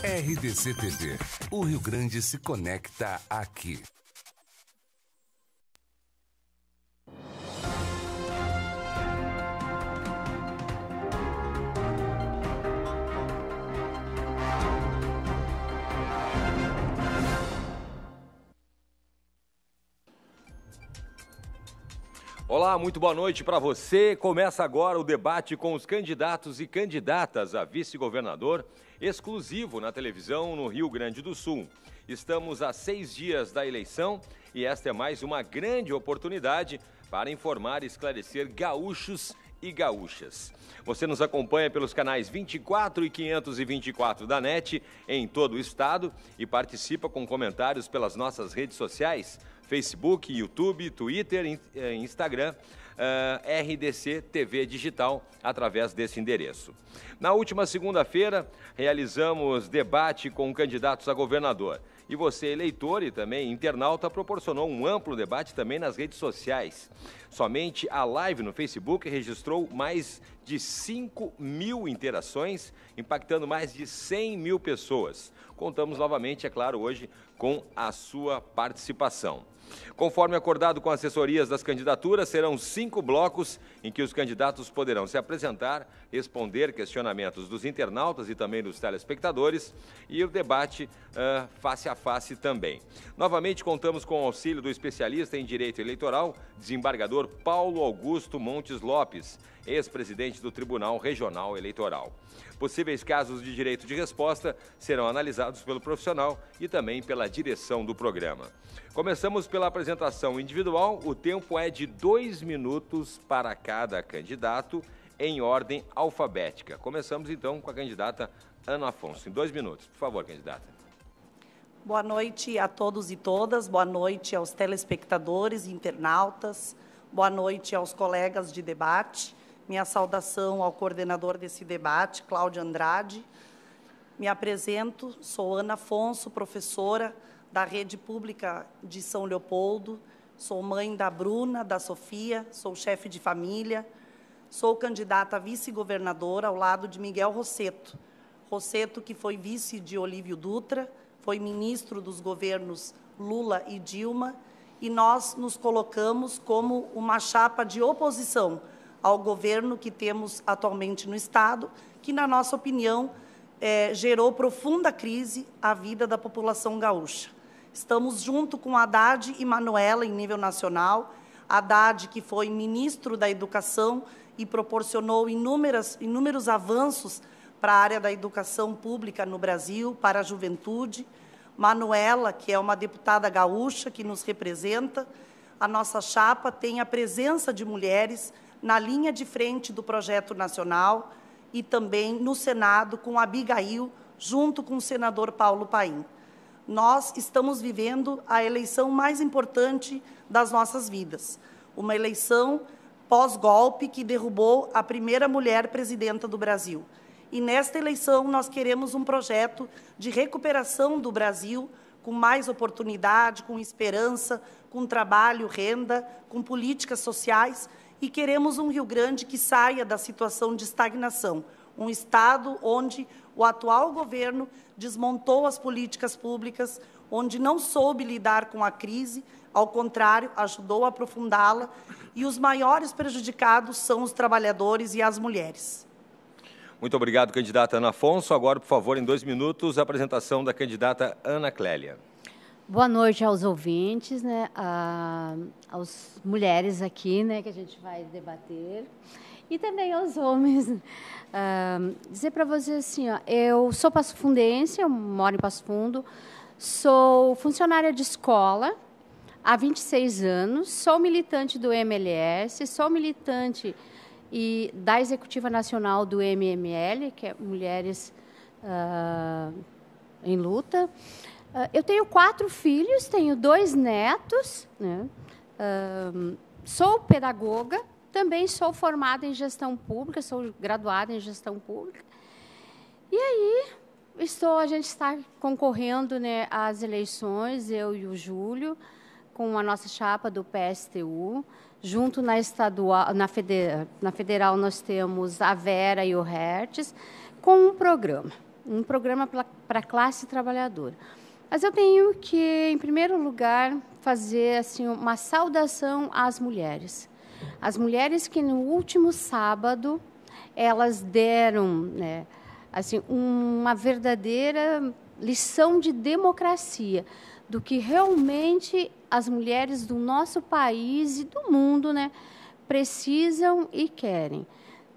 RDC TV. O Rio Grande se conecta aqui. Olá, muito boa noite para você. Começa agora o debate com os candidatos e candidatas a vice-governador, exclusivo na televisão no Rio Grande do Sul. Estamos a 6 dias da eleição e esta é mais uma grande oportunidade para informar e esclarecer gaúchos e gaúchas. Você nos acompanha pelos canais 24 e 524 da NET em todo o estado e participa com comentários pelas nossas redes sociais, Facebook, YouTube, Twitter, Instagram, RDC TV Digital, através desse endereço. Na última segunda-feira, realizamos debate com candidatos a governador. E você, eleitor e também internauta, proporcionou um amplo debate também nas redes sociais. Somente a live no Facebook registrou mais de 5.000 interações, impactando mais de 100.000 pessoas. Contamos novamente, é claro, hoje com a sua participação. Conforme acordado com assessorias das candidaturas, serão 5 blocos em que os candidatos poderão se apresentar, responder questionamentos dos internautas e também dos telespectadores e o debate face a face também. Novamente, contamos com o auxílio do especialista em direito eleitoral, desembargador Paulo Augusto Montes Lopes, ex-presidente do Tribunal Regional Eleitoral. Possíveis casos de direito de resposta serão analisados pelo profissional e também pela direção do programa. Começamos pela apresentação individual. O tempo é de 2 minutos para cada candidato, em ordem alfabética. Começamos então com a candidata Ana Afonso. Em 2 minutos, por favor, candidata. Boa noite a todos e todas, boa noite aos telespectadores e internautas, boa noite aos colegas de debate. Minha saudação ao coordenador desse debate, Cláudio Andrade. Me apresento, sou Ana Afonso, professora da Rede Pública de São Leopoldo, sou mãe da Bruna, da Sofia, sou chefe de família, sou candidata a vice-governadora ao lado de Miguel Rosseto. Rosseto, que foi vice de Olívio Dutra, foi ministro dos governos Lula e Dilma, e nós nos colocamos como uma chapa de oposição ao governo que temos atualmente no Estado, que, na nossa opinião, gerou profunda crise à vida da população gaúcha. Estamos junto com Haddad e Manuela em nível nacional. Haddad, que foi ministro da Educação e proporcionou inúmeros avanços para a área da educação pública no Brasil, para a juventude. Manuela, que é uma deputada gaúcha que nos representa. A nossa chapa tem a presença de mulheres na linha de frente do projeto nacional e também no Senado com a Abigail, junto com o senador Paulo Paim. Nós estamos vivendo a eleição mais importante das nossas vidas, uma eleição pós-golpe que derrubou a primeira mulher presidenta do Brasil. E nesta eleição nós queremos um projeto de recuperação do Brasil com mais oportunidade, com esperança, com trabalho, renda, com políticas sociais, e queremos um Rio Grande que saia da situação de estagnação, um Estado onde o atual governo desmontou as políticas públicas, onde não soube lidar com a crise, ao contrário, ajudou a aprofundá-la, e os maiores prejudicados são os trabalhadores e as mulheres. Muito obrigado, candidata Ana Afonso. Agora, por favor, em 2 minutos, a apresentação da candidata Ana Clélia. Boa noite aos ouvintes, né, aos mulheres aqui, né, que a gente vai debater, e também aos homens. Dizer para vocês assim, ó, eu sou passofundense, eu moro em Passo Fundo, sou funcionária de escola há 26 anos, sou militante do MLS, sou militante da Executiva Nacional do MML, que é Mulheres em Luta. Eu tenho 4 filhos, tenho 2 netos, né? Sou pedagoga, também sou formada em gestão pública, sou graduada em gestão pública. E aí, a gente está concorrendo, né, às eleições, eu e o Júlio, com a nossa chapa do PSTU. Junto na estadual, na federal nós temos a Vera e o Hertz, com um programa. um programa para a classe trabalhadora. Mas eu tenho que, em primeiro lugar, fazer assim, uma saudação às mulheres. As mulheres que, no último sábado, elas deram, né, assim, uma verdadeira lição de democracia, do que realmente as mulheres do nosso país e do mundo, né, precisam e querem,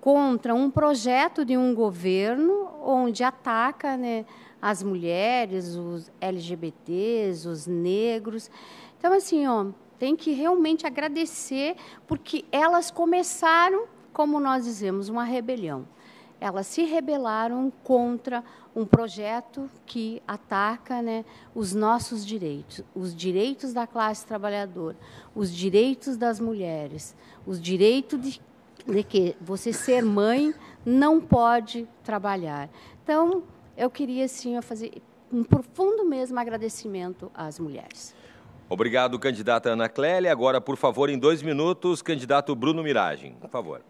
contra um projeto de um governo onde ataca, né, as mulheres, os LGBTs, os negros. Então, assim, ó, tem que realmente agradecer, porque elas começaram, como nós dizemos, uma rebelião. Elas se rebelaram contra um projeto que ataca, né, os nossos direitos, os direitos da classe trabalhadora, os direitos das mulheres, os direitos de que você ser mãe não pode trabalhar. Então, eu queria, sim, fazer um profundo mesmo agradecimento às mulheres. Obrigado, candidata Ana Clélia. Agora, por favor, em 2 minutos, candidato Bruno Miragem, por favor.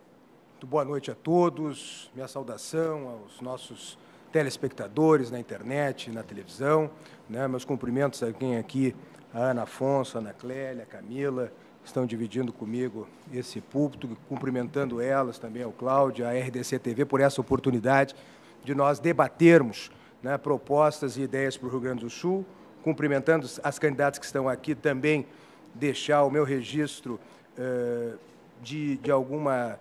Muito boa noite a todos. Minha saudação aos nossos telespectadores na internet, na televisão. Né? Meus cumprimentos a quem aqui, a Ana Afonso, a Ana Clélia, a Camila, estão dividindo comigo esse púlpito, cumprimentando elas, também ao Cláudio, a RDC TV, por essa oportunidade de nós debatermos, né, propostas e ideias para o Rio Grande do Sul, cumprimentando as candidatas que estão aqui, também deixar o meu registro de alguma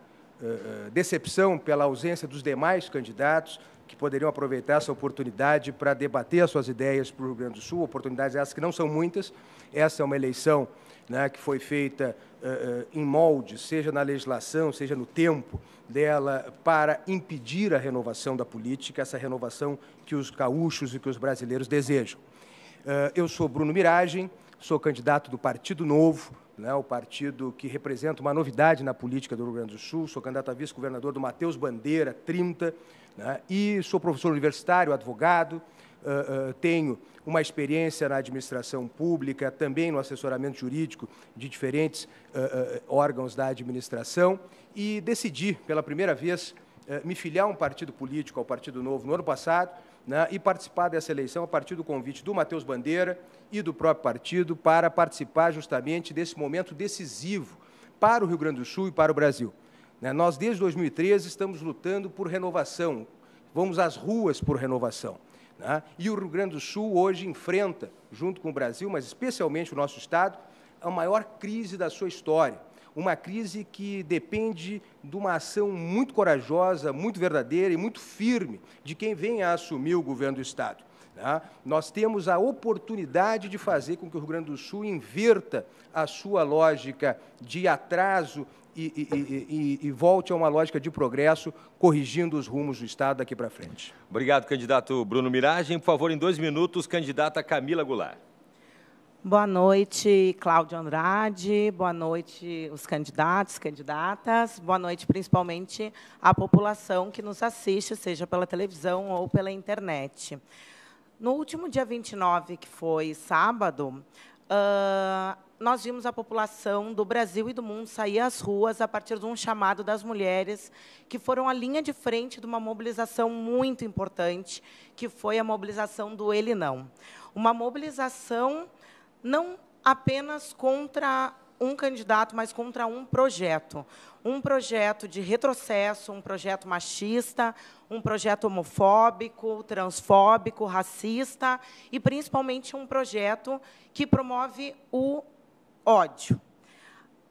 decepção pela ausência dos demais candidatos que poderiam aproveitar essa oportunidade para debater as suas ideias para o Rio Grande do Sul, oportunidades essas que não são muitas. Essa é uma eleição, né, que foi feita em moldes, seja na legislação, seja no tempo dela, para impedir a renovação da política, essa renovação que os gaúchos e que os brasileiros desejam. Eu sou Bruno Miragem, sou candidato do Partido Novo, né, o partido que representa uma novidade na política do Rio Grande do Sul. Sou candidato a vice-governador do Matheus Bandeira, 30, né, e sou professor universitário, advogado, tenho uma experiência na administração pública, também no assessoramento jurídico de diferentes órgãos da administração, e decidi, pela primeira vez, me filiar a um partido político, ao Partido Novo, no ano passado, né, e participar dessa eleição a partir do convite do Matheus Bandeira e do próprio partido para participar justamente desse momento decisivo para o Rio Grande do Sul e para o Brasil. Nós, desde 2013, estamos lutando por renovação, vamos às ruas por renovação. Né? E o Rio Grande do Sul hoje enfrenta, junto com o Brasil, mas especialmente o nosso Estado, a maior crise da sua história. Uma crise que depende de uma ação muito corajosa, muito verdadeira e muito firme de quem vem a assumir o governo do Estado. Né? Nós temos a oportunidade de fazer com que o Rio Grande do Sul inverta a sua lógica de atraso e volte a uma lógica de progresso, corrigindo os rumos do Estado daqui para frente. Obrigado, candidato Bruno Miragem. Por favor, em 2 minutos, candidata Camila Goulart. Boa noite, Cláudio Andrade. Boa noite, os candidatos, candidatas. Boa noite, principalmente, à população que nos assiste, seja pela televisão ou pela internet. No último dia 29, que foi sábado, nós vimos a população do Brasil e do mundo sair às ruas a partir de um chamado das mulheres, que foram a linha de frente de uma mobilização muito importante, que foi a mobilização do Ele Não. Uma mobilização não apenas contra um candidato, mas contra um projeto de retrocesso, um projeto machista, um projeto homofóbico, transfóbico, racista e, principalmente, um projeto que promove o ódio.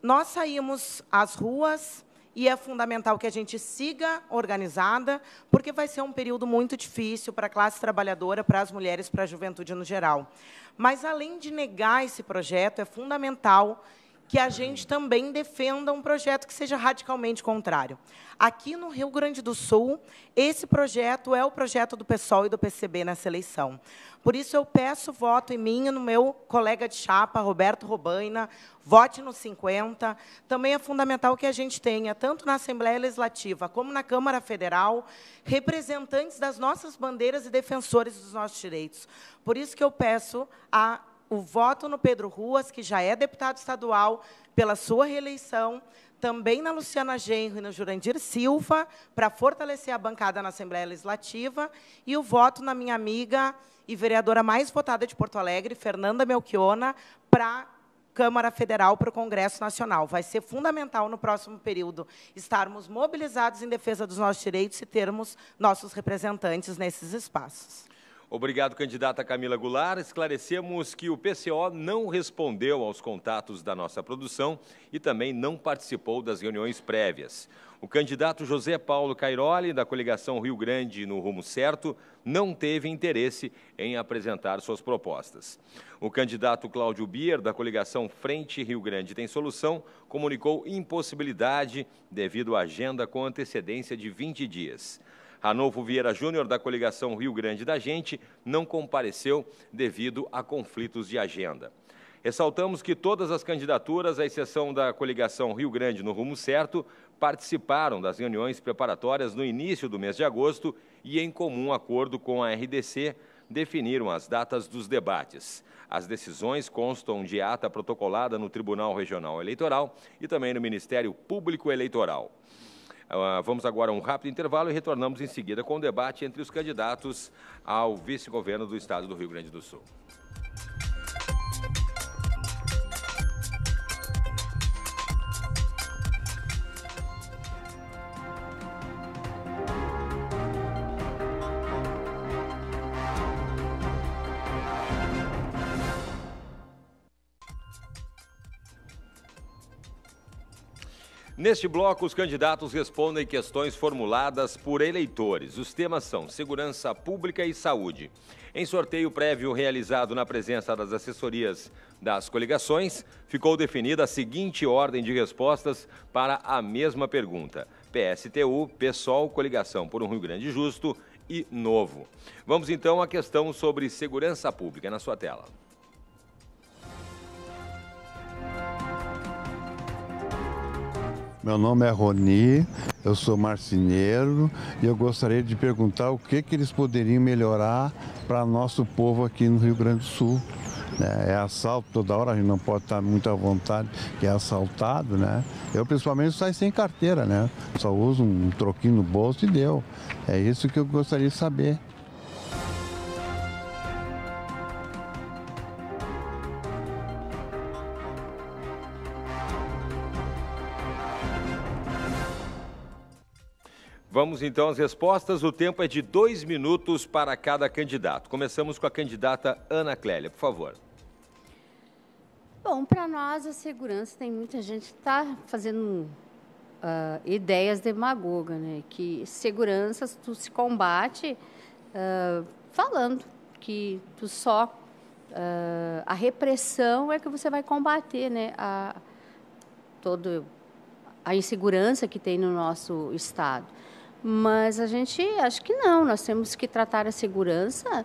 Nós saímos às ruas e é fundamental que a gente siga organizada, porque vai ser um período muito difícil para a classe trabalhadora, para as mulheres, para a juventude no geral. Mas, além de negar esse projeto, é fundamental que a gente também defenda um projeto que seja radicalmente contrário. Aqui no Rio Grande do Sul, esse projeto é o projeto do PSOL e do PCB nessa eleição. Por isso, eu peço voto em mim e no meu colega de chapa, Roberto Robaina, vote no 50. Também é fundamental que a gente tenha, tanto na Assembleia Legislativa como na Câmara Federal, representantes das nossas bandeiras e defensores dos nossos direitos. Por isso que eu peço o voto no Pedro Ruas, que já é deputado estadual, pela sua reeleição. também na Luciana Genro e no Jurandir Silva, para fortalecer a bancada na Assembleia Legislativa, e o voto na minha amiga e vereadora mais votada de Porto Alegre, Fernanda Melchiona, para a Câmara Federal, para o Congresso Nacional. Vai ser fundamental, no próximo período, estarmos mobilizados em defesa dos nossos direitos e termos nossos representantes nesses espaços. Obrigado, candidata Camila Goulart. Esclarecemos que o PCO não respondeu aos contatos da nossa produção e também não participou das reuniões prévias. O candidato José Paulo Cairoli, da coligação Rio Grande no Rumo Certo, não teve interesse em apresentar suas propostas. O candidato Cláudio Bier, da coligação Frente Rio Grande Tem Solução, comunicou impossibilidade devido à agenda com antecedência de 20 dias. Ranolfo Vieira Júnior, da coligação Rio Grande da Gente, não compareceu devido a conflitos de agenda. Ressaltamos que todas as candidaturas, à exceção da coligação Rio Grande no Rumo Certo, participaram das reuniões preparatórias no início do mês de agosto e, em comum acordo com a RDC, definiram as datas dos debates. As decisões constam de ata protocolada no Tribunal Regional Eleitoral e também no Ministério Público Eleitoral. Vamos agora a um rápido intervalo e retornamos em seguida com o debate entre os candidatos ao vice-governo do Estado do Rio Grande do Sul. Neste bloco, os candidatos respondem questões formuladas por eleitores. Os temas são segurança pública e saúde. Em sorteio prévio realizado na presença das assessorias das coligações, ficou definida a seguinte ordem de respostas para a mesma pergunta: PSTU, PSOL, Coligação por um Rio Grande Justo e Novo. Vamos então à questão sobre segurança pública na sua tela. Meu nome é Roni, eu sou marceneiro e eu gostaria de perguntar o que eles poderiam melhorar para nosso povo aqui no Rio Grande do Sul. É assalto toda hora, a gente não pode estar muito à vontade que é assaltado, né? Eu principalmente saio sem carteira, né? Só uso um troquinho no bolso e deu. É isso que eu gostaria de saber. Vamos então às respostas. O tempo é de 2 minutos para cada candidato. Começamos com a candidata Ana Clélia, por favor. Bom, para nós a segurança, tem muita gente que está fazendo ideias demagogas, né? Que segurança tu se combate falando que tu só a repressão é que você vai combater, né? Toda a insegurança que tem no nosso estado. Mas a gente acha que não, nós temos que tratar a segurança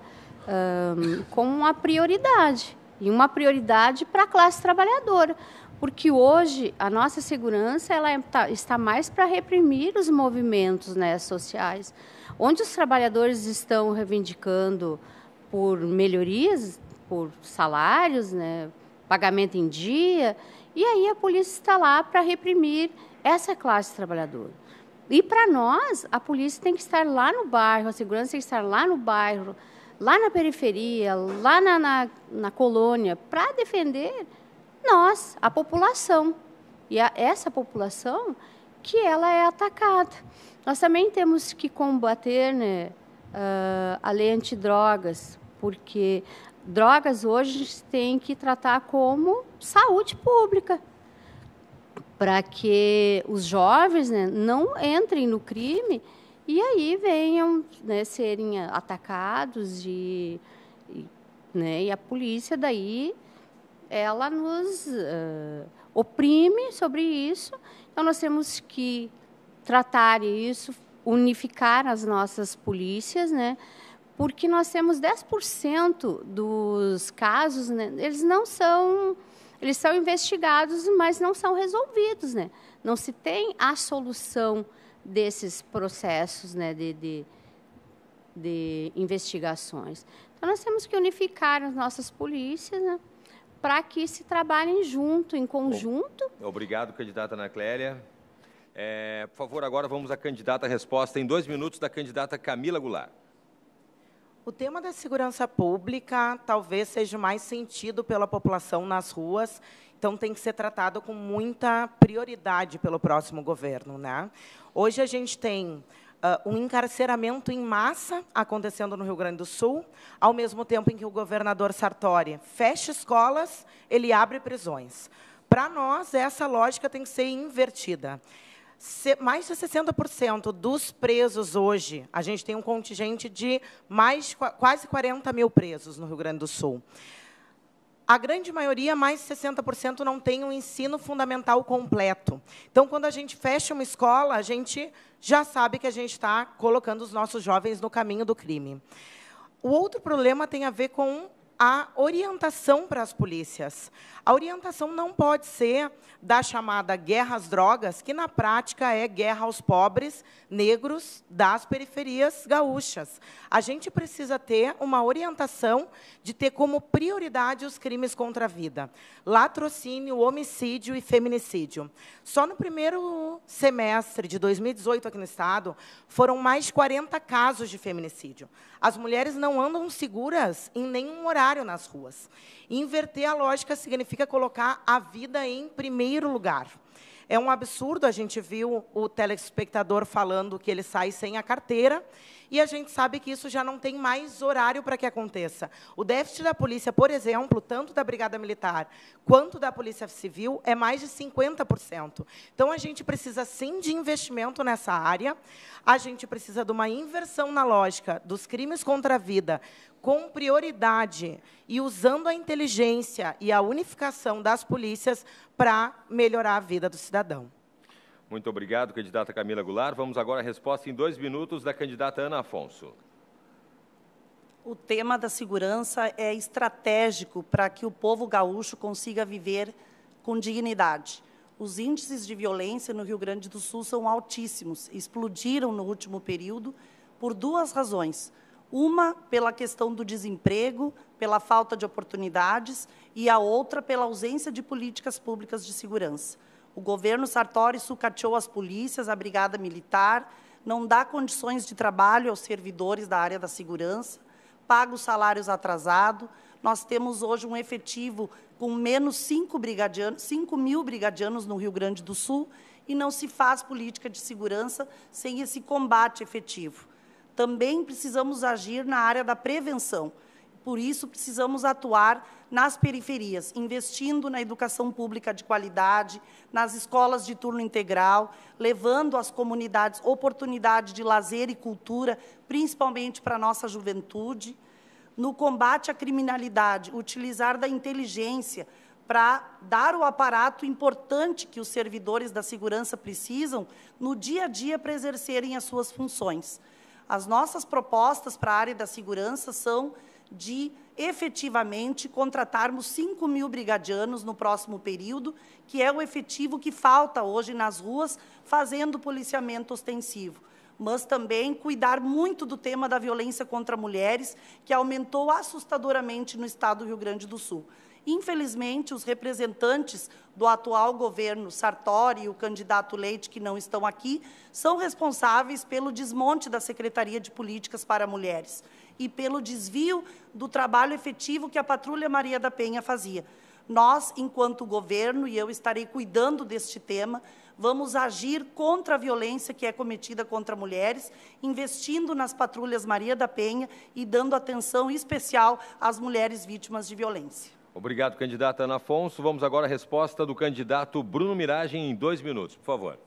como uma prioridade, e uma prioridade para a classe trabalhadora, porque hoje a nossa segurança está mais para reprimir os movimentos, né, sociais, onde os trabalhadores estão reivindicando por melhorias, por salários, né, pagamento em dia, e aí a polícia está lá para reprimir essa classe trabalhadora. E, para nós, a polícia tem que estar lá no bairro, a segurança tem que estar lá no bairro, lá na periferia, lá na colônia, para defender nós, a população. E essa população que ela é atacada. Nós também temos que combater, né, a lei antidrogas, porque drogas hoje a gente tem que tratar como saúde pública, para que os jovens, né, não entrem no crime e aí venham, né, serem atacados né, e a polícia daí ela nos oprime sobre isso. Então nós temos que tratar isso, unificar as nossas polícias, né, porque nós temos 10% dos casos, né, eles são investigados, mas não são resolvidos, né? Não se tem a solução desses processos, né, de investigações. Então, nós temos que unificar as nossas polícias, né, para que se trabalhem junto, em conjunto. Obrigado, candidata Ana Clélia. Por favor, agora vamos à candidata à resposta em 2 minutos da candidata Camila Goulart. O tema da segurança pública talvez seja mais sentido pela população nas ruas, então tem que ser tratado com muita prioridade pelo próximo governo, né? Hoje a gente tem um encarceramento em massa acontecendo no Rio Grande do Sul, ao mesmo tempo em que o governador Sartori fecha escolas, ele abre prisões. Para nós, essa lógica tem que ser invertida. Mais de 60% dos presos hoje, a gente tem um contingente de quase 40 mil presos no Rio Grande do Sul. A grande maioria, mais de 60%, não tem um ensino fundamental completo. Então, quando a gente fecha uma escola, a gente já sabe que a gente está colocando os nossos jovens no caminho do crime. O outro problema tem a ver com a orientação para as polícias. A orientação não pode ser da chamada guerra às drogas, que, na prática, é guerra aos pobres negros das periferias gaúchas. A gente precisa ter uma orientação de ter como prioridade os crimes contra a vida. Latrocínio, homicídio e feminicídio. Só no primeiro semestre de 2018, aqui no Estado, foram mais de 40 casos de feminicídio. As mulheres não andam seguras em nenhum horário nas ruas. Inverter a lógica significa colocar a vida em primeiro lugar. É um absurdo, a gente viu o telespectador falando que ele sai sem a carteira, e a gente sabe que isso já não tem mais horário para que aconteça. O déficit da polícia, por exemplo, tanto da Brigada Militar quanto da Polícia Civil, é mais de 50%. Então, a gente precisa, sim, de investimento nessa área, a gente precisa de uma inversão na lógica dos crimes contra a vida, com prioridade e usando a inteligência e a unificação das polícias para melhorar a vida do cidadão. Muito obrigado, candidata Camila Goulart. Vamos agora à resposta em 2 minutos da candidata Ana Afonso. O tema da segurança é estratégico para que o povo gaúcho consiga viver com dignidade. Os índices de violência no Rio Grande do Sul são altíssimos, explodiram no último período por 2 razões. Uma, pela questão do desemprego, pela falta de oportunidades, e a outra, pela ausência de políticas públicas de segurança. O governo Sartori sucateou as polícias, a Brigada Militar, não dá condições de trabalho aos servidores da área da segurança, paga os salários atrasados. Nós temos hoje um efetivo com menos 5 mil brigadianos no Rio Grande do Sul, e não se faz política de segurança sem esse combate efetivo. Também precisamos agir na área da prevenção. Por isso, precisamos atuar nas periferias, investindo na educação pública de qualidade, nas escolas de turno integral, levando às comunidades oportunidade de lazer e cultura, principalmente para a nossa juventude. No combate à criminalidade, utilizar da inteligência para dar o aparato importante que os servidores da segurança precisam no dia a dia para exercerem as suas funções. As nossas propostas para a área da segurança são de, efetivamente, contratarmos 5 mil brigadianos no próximo período, que é o efetivo que falta hoje nas ruas, fazendo policiamento ostensivo. Mas também cuidar muito do tema da violência contra mulheres, que aumentou assustadoramente no Estado do Rio Grande do Sul. Infelizmente, os representantes do atual governo Sartori e o candidato Leite, que não estão aqui, são responsáveis pelo desmonte da Secretaria de Políticas para Mulheres e pelo desvio do trabalho efetivo que a Patrulha Maria da Penha fazia. Nós, enquanto governo, e eu estarei cuidando deste tema, vamos agir contra a violência que é cometida contra mulheres, investindo nas patrulhas Maria da Penha e dando atenção especial às mulheres vítimas de violência. Obrigado, candidata Ana Afonso. Vamos agora à resposta do candidato Bruno Miragem em 2 minutos, por favor.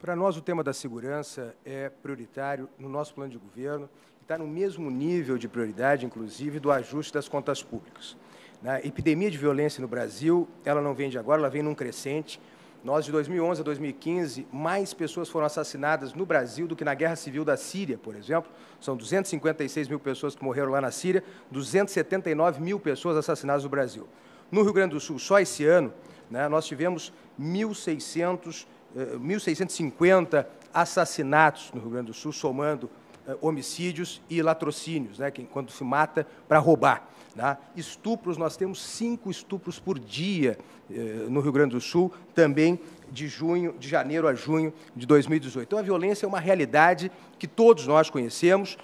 Para nós, o tema da segurança é prioritário no nosso plano de governo e está no mesmo nível de prioridade, inclusive, do ajuste das contas públicas. A epidemia de violência no Brasil, ela não vem de agora, ela vem num crescente. Nós, de 2011 a 2015, mais pessoas foram assassinadas no Brasil do que na Guerra Civil da Síria, por exemplo. São 256 mil pessoas que morreram lá na Síria, 279 mil pessoas assassinadas no Brasil. No Rio Grande do Sul, só esse ano, nós tivemos 1.650 assassinatos no Rio Grande do Sul, somando homicídios e latrocínios, né, quando se mata para roubar. Né? Estupros, nós temos 5 estupros por dia no Rio Grande do Sul, também de janeiro a junho de 2018. Então, a violência é uma realidade que todos nós conhecemos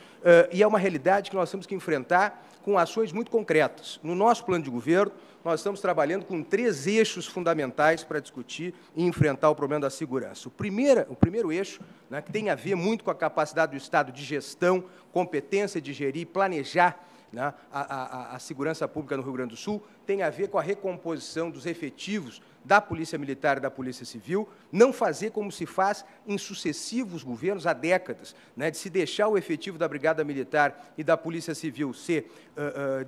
e é uma realidade que nós temos que enfrentar com ações muito concretas. No nosso plano de governo, nós estamos trabalhando com 3 eixos fundamentais para discutir e enfrentar o problema da segurança. O primeiro eixo, né, que tem a ver muito com a capacidade do Estado de gestão, competência de gerir e planejar, né, a segurança pública no Rio Grande do Sul, tem a ver com a recomposição dos efetivos da Polícia Militar e da Polícia Civil, não fazer como se faz em sucessivos governos há décadas, né, de se deixar o efetivo da Brigada Militar e da Polícia Civil ser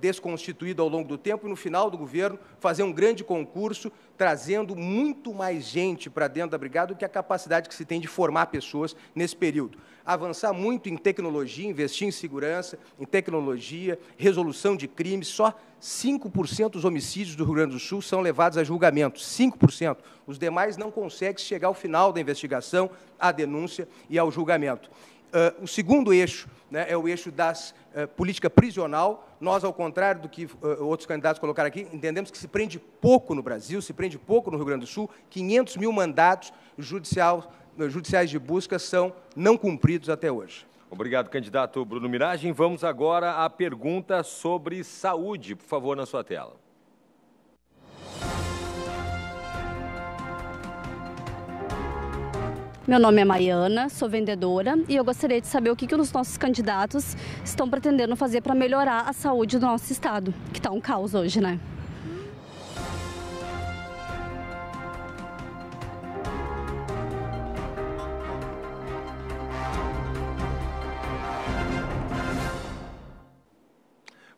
desconstituído ao longo do tempo e, no final do governo, fazer um grande concurso, trazendo muito mais gente para dentro da Brigada do que a capacidade que se tem de formar pessoas nesse período. Avançar muito em tecnologia, investir em segurança, em tecnologia, resolução de crimes. Só 5% dos homicídios do Rio Grande do Sul são levados a julgamento. 5%. Os demais não conseguem chegar ao final da investigação, à denúncia e ao julgamento. O segundo eixo, né, é o eixo das política prisional. Nós, ao contrário do que outros candidatos colocaram aqui, entendemos que se prende pouco no Brasil, se prende pouco no Rio Grande do Sul, 500 mil mandados judiciais de busca são não cumpridos até hoje. Obrigado, candidato Bruno Miragem. Vamos agora à pergunta sobre saúde. Por favor, na sua tela. Meu nome é Maiana, sou vendedora e eu gostaria de saber o que os nossos candidatos estão pretendendo fazer para melhorar a saúde do nosso estado, que está um caos hoje, né?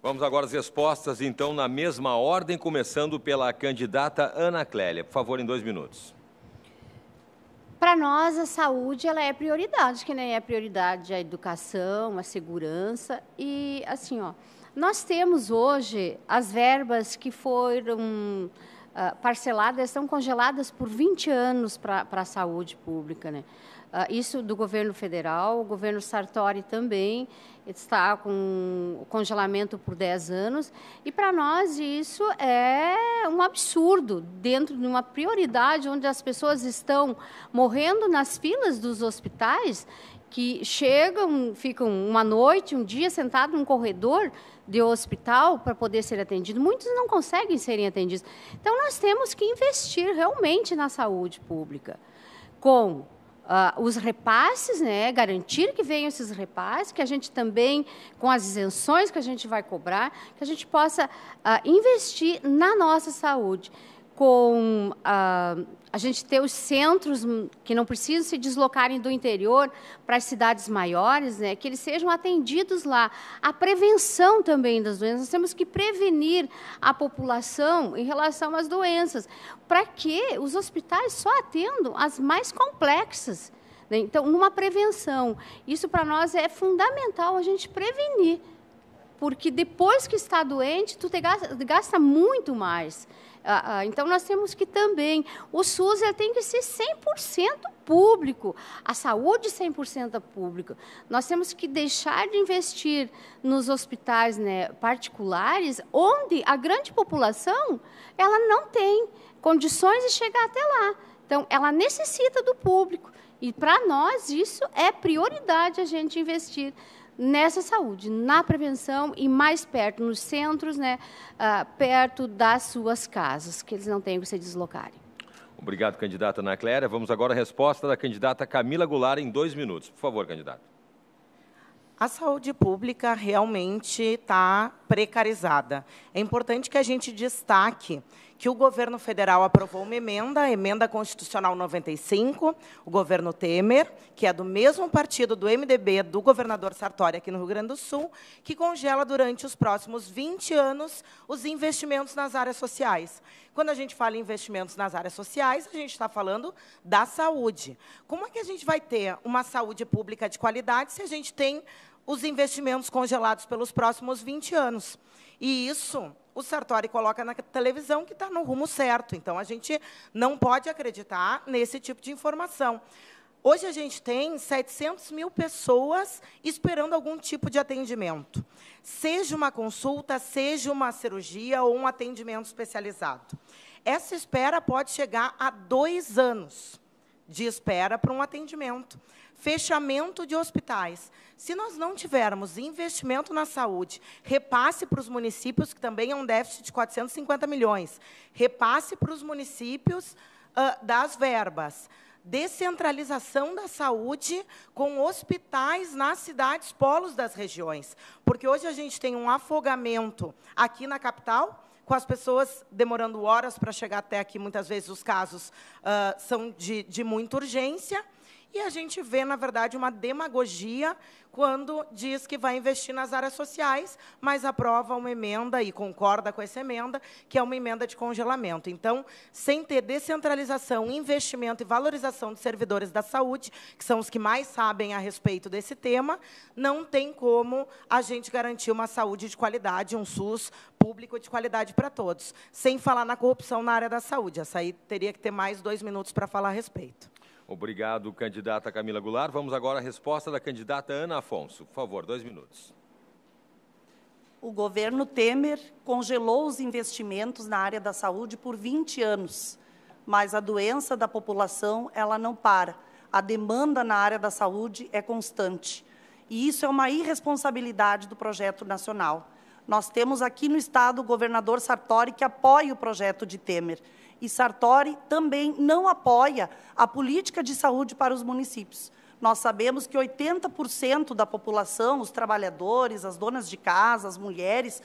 Vamos agora às respostas, então, na mesma ordem, começando pela candidata Ana Clélia. Por favor, em 2 minutos. Para nós, a saúde ela é prioridade, que nem é prioridade a educação, a segurança. E, assim, nós temos hoje as verbas que foram parceladas, estão congeladas por 20 anos para a saúde pública, né? Isso do governo federal, o governo Sartori também está com o congelamento por 10 anos. E, para nós, isso é um absurdo, dentro de uma prioridade onde as pessoas estão morrendo nas filas dos hospitais, que chegam, ficam uma noite, um dia, sentado num corredor de hospital para poder ser atendido. Muitos não conseguem serem atendidos. Então, nós temos que investir realmente na saúde pública, com os repasses, né, garantir que venham esses repasses, que a gente também, com as isenções que a gente vai cobrar, que a gente possa investir na nossa saúde, com a gente ter os centros que não precisam se deslocarem do interior para as cidades maiores, né, que eles sejam atendidos lá. A prevenção também das doenças, nós temos que prevenir a população em relação às doenças, para que os hospitais só atendam as mais complexas, né? Então, numa prevenção, isso para nós é fundamental, a gente prevenir, porque depois que está doente, tu gasta muito mais. Então, nós temos que também, o SUS tem que ser 100% público, a saúde 100% pública. Nós temos que deixar de investir nos hospitais, né, particulares, onde a grande população ela não tem condições de chegar até lá. Então, ela necessita do público. E, para nós, isso é prioridade, a gente investir nessa saúde, na prevenção e mais perto, nos centros, né, perto das suas casas, que eles não tenham que se deslocarem. Obrigado, candidata Ana Clélia. Vamos agora à resposta da candidata Camila Goulart em 2 minutos. Por favor, candidata. A saúde pública realmente está precarizada. É importante que a gente destaque que o governo federal aprovou uma emenda, a Emenda Constitucional 95, o governo Temer, que é do mesmo partido do MDB, do governador Sartori, aqui no Rio Grande do Sul, que congela durante os próximos 20 anos os investimentos nas áreas sociais. Quando a gente fala em investimentos nas áreas sociais, a gente está falando da saúde. Como é que a gente vai ter uma saúde pública de qualidade se a gente tem os investimentos congelados pelos próximos 20 anos? E isso o Sartori coloca na televisão que está no rumo certo. Então, a gente não pode acreditar nesse tipo de informação. Hoje a gente tem 700 mil pessoas esperando algum tipo de atendimento, seja uma consulta, seja uma cirurgia ou um atendimento especializado. Essa espera pode chegar a 2 anos de espera para um atendimento. Fechamento de hospitais. Se nós não tivermos investimento na saúde, repasse para os municípios, que também é um déficit de 450 milhões, repasse para os municípios das verbas, descentralização da saúde com hospitais nas cidades polos das regiões. Porque hoje a gente tem um afogamento aqui na capital, com as pessoas demorando horas para chegar até aqui. Muitas vezes os casos são de muita urgência, e a gente vê, na verdade, uma demagogia quando diz que vai investir nas áreas sociais, mas aprova uma emenda e concorda com essa emenda, que é uma emenda de congelamento. Então, sem ter descentralização, investimento e valorização dos servidores da saúde, que são os que mais sabem a respeito desse tema, não tem como a gente garantir uma saúde de qualidade, um SUS público de qualidade para todos. Sem falar na corrupção na área da saúde. Essa aí teria que ter mais 2 minutos para falar a respeito. Obrigado, candidata Camila Goulart. Vamos agora à resposta da candidata Ana Afonso. Por favor, 2 minutos. O governo Temer congelou os investimentos na área da saúde por 20 anos, mas a doença da população, ela não para. A demanda na área da saúde é constante. E isso é uma irresponsabilidade do projeto nacional. Nós temos aqui no Estado o governador Sartori, que apoia o projeto de Temer. E Sartori também não apoia a política de saúde para os municípios. Nós sabemos que 80% da população, os trabalhadores, as donas de casa, as mulheres,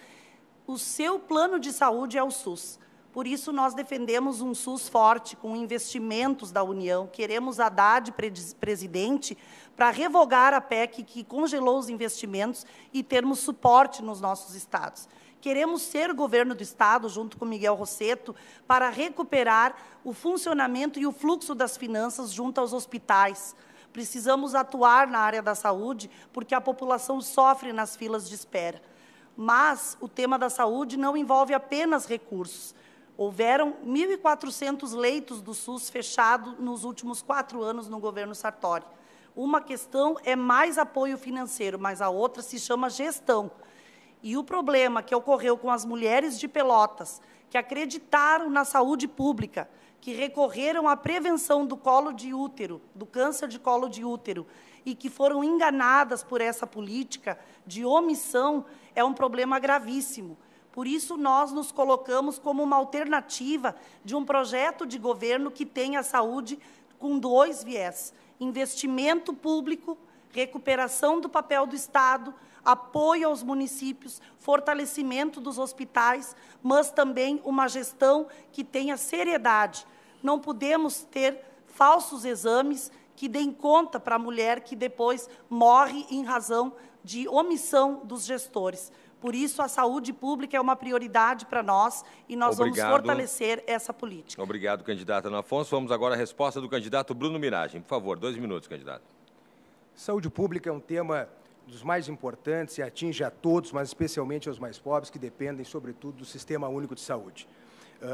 o seu plano de saúde é o SUS. Por isso, nós defendemos um SUS forte, com investimentos da União. Queremos Haddad presidente para revogar a PEC que congelou os investimentos e termos suporte nos nossos estados. Queremos ser governo do Estado, junto com Miguel Rosseto, para recuperar o funcionamento e o fluxo das finanças junto aos hospitais. Precisamos atuar na área da saúde, porque a população sofre nas filas de espera. Mas o tema da saúde não envolve apenas recursos. Houveram 1.400 leitos do SUS fechados nos últimos 4 anos no governo Sartori. Uma questão é mais apoio financeiro, mas a outra se chama gestão. E o problema que ocorreu com as mulheres de Pelotas, que acreditaram na saúde pública, que recorreram à prevenção do colo de útero, do câncer de colo de útero, e que foram enganadas por essa política de omissão, é um problema gravíssimo. Por isso, nós nos colocamos como uma alternativa de um projeto de governo que tenha a saúde com 2 viés: investimento público, recuperação do papel do Estado, apoio aos municípios, fortalecimento dos hospitais, mas também uma gestão que tenha seriedade. Não podemos ter falsos exames que deem conta para a mulher que depois morre em razão de omissão dos gestores. Por isso, a saúde pública é uma prioridade para nós e nós vamos fortalecer essa política. Obrigado, candidata Ana Afonso. Vamos agora à resposta do candidato Bruno Miragem. Por favor, 2 minutos, candidato. Saúde pública é um tema dos mais importantes e atinge a todos, mas especialmente aos mais pobres, que dependem, sobretudo, do Sistema Único de Saúde.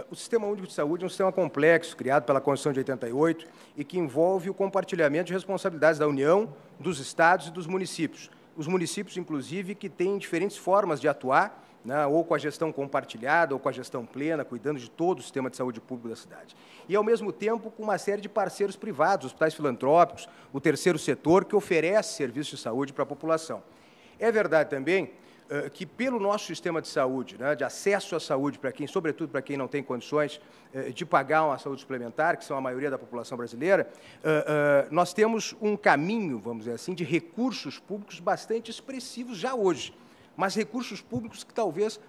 O Sistema Único de Saúde é um sistema complexo, criado pela Constituição de 88, e que envolve o compartilhamento de responsabilidades da União, dos estados e dos municípios. Os municípios, inclusive, que têm diferentes formas de atuar, né, ou com a gestão compartilhada, ou com a gestão plena, cuidando de todo o sistema de saúde público da cidade. E, ao mesmo tempo, com uma série de parceiros privados, hospitais filantrópicos, o terceiro setor, que oferece serviços de saúde para a população. É verdade também que, pelo nosso sistema de saúde, né, de acesso à saúde, para quem, sobretudo para quem não tem condições de pagar uma saúde suplementar, que são a maioria da população brasileira, nós temos um caminho, vamos dizer assim, de recursos públicos bastante expressivos já hoje, mas recursos públicos que talvez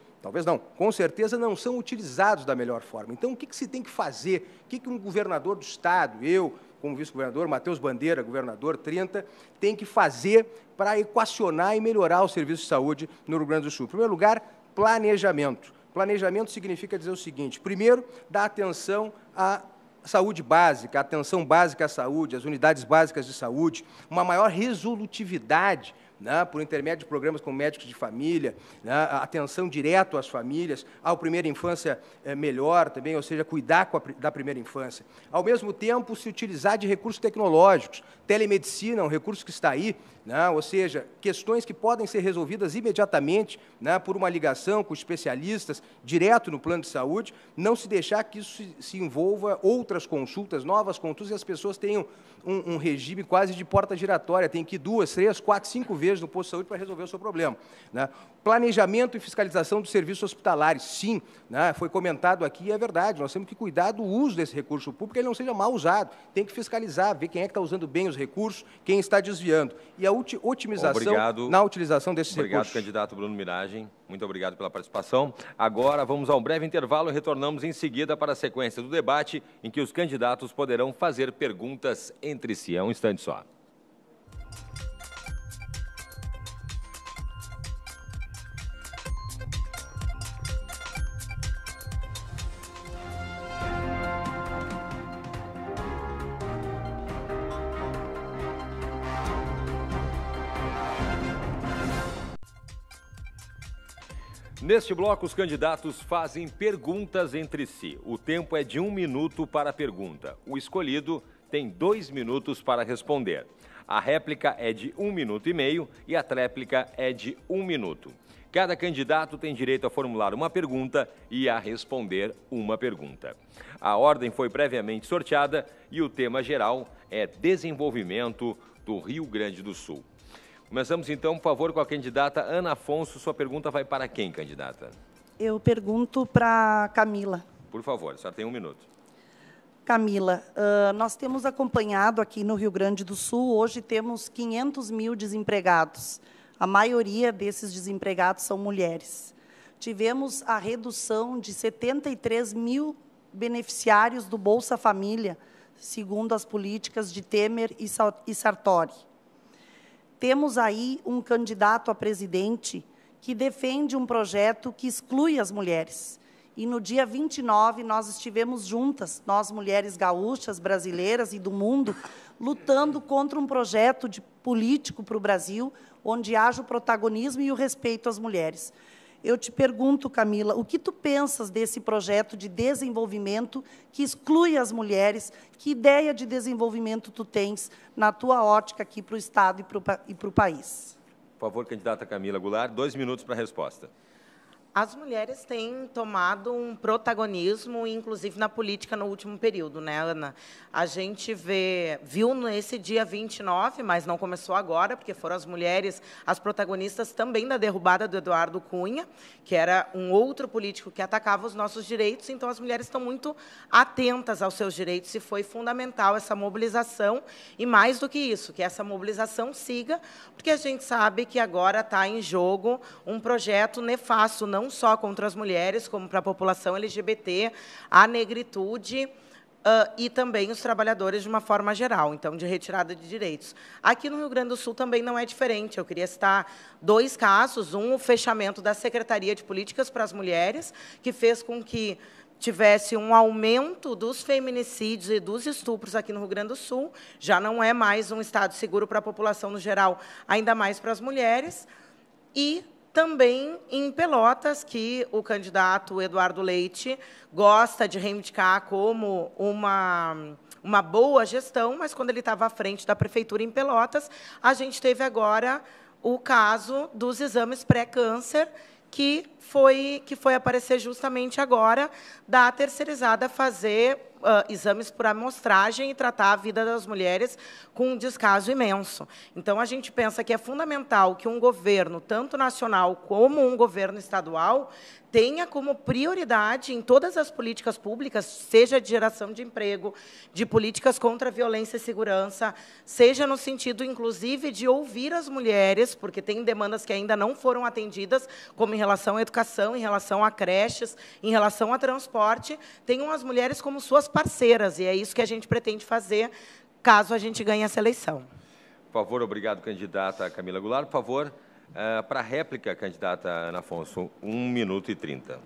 não, com certeza não são utilizados da melhor forma. Então, o que se tem que fazer? O que um governador do Estado, eu, como vice-governador, Matheus Bandeira, governador 30, tem que fazer para equacionar e melhorar o serviço de saúde no Rio Grande do Sul? Em primeiro lugar, planejamento. Planejamento significa dizer o seguinte: primeiro, dar atenção à saúde básica, a atenção básica à saúde, às unidades básicas de saúde, uma maior resolutividade, né, por intermédio de programas como médicos de família, né, atenção direto às famílias, ao primeira infância melhor também, ou seja, cuidar da primeira infância. Ao mesmo tempo, se utilizar de recursos tecnológicos, telemedicina, um recurso que está aí, né? Ou seja, questões que podem ser resolvidas imediatamente, né, por uma ligação com especialistas, direto no plano de saúde, não se deixar que isso se envolva outras consultas, novas consultas, e as pessoas tenham um regime quase de porta giratória, tem que ir 2, 3, 4, 5 vezes no posto de saúde para resolver o seu problema, né? Planejamento e fiscalização dos serviços hospitalares, sim, né, foi comentado aqui, e é verdade, nós temos que cuidar do uso desse recurso público, que ele não seja mal usado, tem que fiscalizar, ver quem é que está usando bem os recursos, quem está desviando. E a otimização na utilização desses recursos. Obrigado, candidato Bruno Miragem. Muito obrigado pela participação. Agora vamos a um breve intervalo e retornamos em seguida para a sequência do debate, em que os candidatos poderão fazer perguntas entre si. É um instante só. Neste bloco, os candidatos fazem perguntas entre si. O tempo é de 1 minuto para a pergunta. O escolhido tem 2 minutos para responder. A réplica é de 1 minuto e meio e a tréplica é de 1 minuto. Cada candidato tem direito a formular uma pergunta e a responder uma pergunta. A ordem foi previamente sorteada e o tema geral é desenvolvimento do Rio Grande do Sul. Começamos, então, por favor, com a candidata Ana Afonso. Sua pergunta vai para quem, candidata? Eu pergunto para Camila. Por favor, a senhora tem 1 minuto. Camila, nós temos acompanhado aqui no Rio Grande do Sul, hoje temos 500 mil desempregados. A maioria desses desempregados são mulheres. Tivemos a redução de 73 mil beneficiários do Bolsa Família, segundo as políticas de Temer e Sartori. Temos aí um candidato a presidente que defende um projeto que exclui as mulheres. E no dia 29, nós estivemos juntas, nós mulheres gaúchas, brasileiras e do mundo, lutando contra um projeto político para o Brasil, onde haja o protagonismo e o respeito às mulheres. Eu te pergunto, Camila, o que tu pensas desse projeto de desenvolvimento que exclui as mulheres? Que ideia de desenvolvimento tu tens na tua ótica aqui para o Estado e para o país? Por favor, candidata Camila Goulart, 2 minutos para a resposta. As mulheres têm tomado um protagonismo, inclusive na política, no último período, né, Ana? A gente viu nesse dia 29, mas não começou agora, porque foram as mulheres as protagonistas também da derrubada do Eduardo Cunha, que era um outro político que atacava os nossos direitos. Então, as mulheres estão muito atentas aos seus direitos e foi fundamental essa mobilização. E, mais do que isso, que essa mobilização siga, porque a gente sabe que agora está em jogo um projeto nefasto, não só contra as mulheres, como para a população LGBT, a negritude e também os trabalhadores de uma forma geral, então, de retirada de direitos. Aqui no Rio Grande do Sul também não é diferente. Eu queria citar 2 casos. O fechamento da Secretaria de Políticas para as Mulheres, que fez com que tivesse um aumento dos feminicídios e dos estupros aqui no Rio Grande do Sul. Já não é mais um estado seguro para a população no geral, ainda mais para as mulheres. E também em Pelotas, que o candidato Eduardo Leite gosta de reivindicar como uma boa gestão, mas quando ele estava à frente da prefeitura em Pelotas, a gente teve agora o caso dos exames pré-câncer, que foi aparecer justamente agora, da terceirizada fazer exames por amostragem e tratar a vida das mulheres com um descaso imenso. Então, a gente pensa que é fundamental que um governo, tanto nacional como um governo estadual, tenha como prioridade em todas as políticas públicas, seja de geração de emprego, de políticas contra a violência e segurança, seja no sentido, inclusive, de ouvir as mulheres, porque tem demandas que ainda não foram atendidas, como em relação à educação, em relação a creches, em relação a transporte, tenham as mulheres como suas parceiras, e é isso que a gente pretende fazer, caso a gente ganhe essa eleição. Por favor, obrigado, candidata Camila Goulart. Por favor, para a réplica, candidata Ana Afonso, 1 minuto e 30.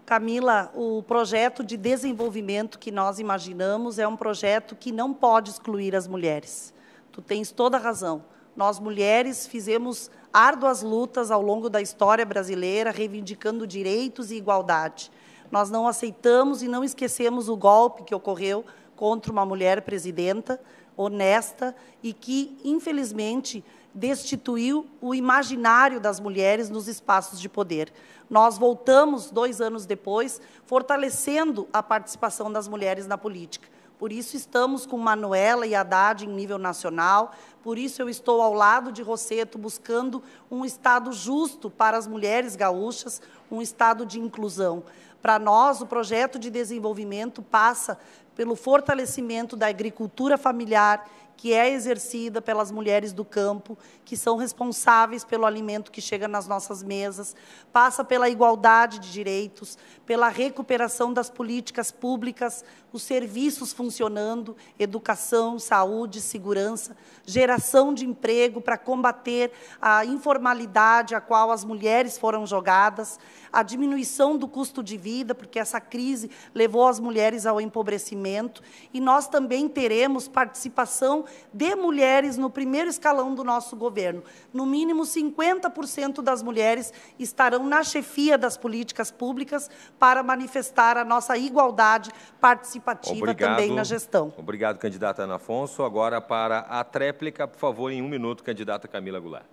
Camila, o projeto de desenvolvimento que nós imaginamos é um projeto que não pode excluir as mulheres. Tu tens toda a razão. Nós, mulheres, fizemos árduas lutas ao longo da história brasileira, reivindicando direitos e igualdade. Nós não aceitamos e não esquecemos o golpe que ocorreu contra uma mulher presidenta, honesta e que, infelizmente, destituiu o imaginário das mulheres nos espaços de poder. Nós voltamos, 2 anos depois, fortalecendo a participação das mulheres na política. Por isso, estamos com Manuela e Haddad em nível nacional, por isso eu estou ao lado de Rosseto, buscando um Estado justo para as mulheres gaúchas, um Estado de inclusão. Para nós, o projeto de desenvolvimento passa pelo fortalecimento da agricultura familiar, que é exercida pelas mulheres do campo, que são responsáveis pelo alimento que chega nas nossas mesas, passa pela igualdade de direitos, pela recuperação das políticas públicas, os serviços funcionando, educação, saúde, segurança, geração de emprego para combater a informalidade a qual as mulheres foram jogadas, a diminuição do custo de vida, porque essa crise levou as mulheres ao empobrecimento, e nós também teremos participação de mulheres no primeiro escalão do nosso governo. No mínimo, 50% das mulheres estarão na chefia das políticas públicas para manifestar a nossa igualdade participativa também na gestão. Obrigado, candidata Ana Afonso. Agora, para a tréplica, por favor, em 1 minuto, candidata Camila Goulart.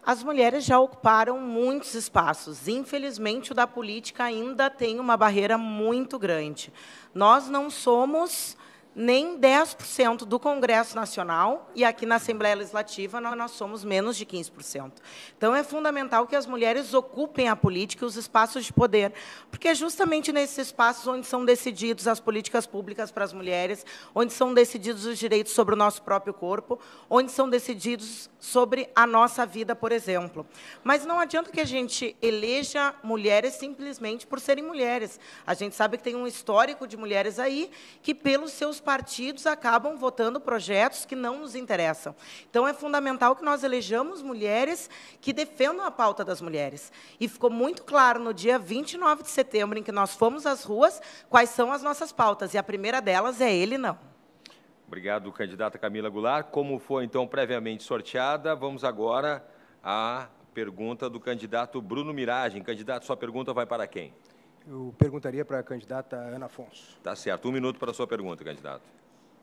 As mulheres já ocuparam muitos espaços. Infelizmente, o da política ainda tem uma barreira muito grande. Nós não somos nem 10% do Congresso Nacional, e aqui na Assembleia Legislativa nós somos menos de 15%. Então, é fundamental que as mulheres ocupem a política e os espaços de poder, porque é justamente nesses espaços onde são decididos as políticas públicas para as mulheres, onde são decididos os direitos sobre o nosso próprio corpo, onde são decididos sobre a nossa vida, por exemplo. Mas não adianta que a gente eleja mulheres simplesmente por serem mulheres. A gente sabe que tem um histórico de mulheres aí que, pelos seus partidos, acabam votando projetos que não nos interessam. Então, é fundamental que nós elejamos mulheres que defendam a pauta das mulheres. E ficou muito claro no dia 29 de setembro, em que nós fomos às ruas, quais são as nossas pautas. E a primeira delas é ele não. Obrigado, candidata Camila Goulart. Como foi, então, previamente sorteada, vamos agora à pergunta do candidato Bruno Miragem. Candidato, sua pergunta vai para quem? Eu perguntaria para a candidata Ana Afonso. Tá certo. 1 minuto para a sua pergunta, candidato.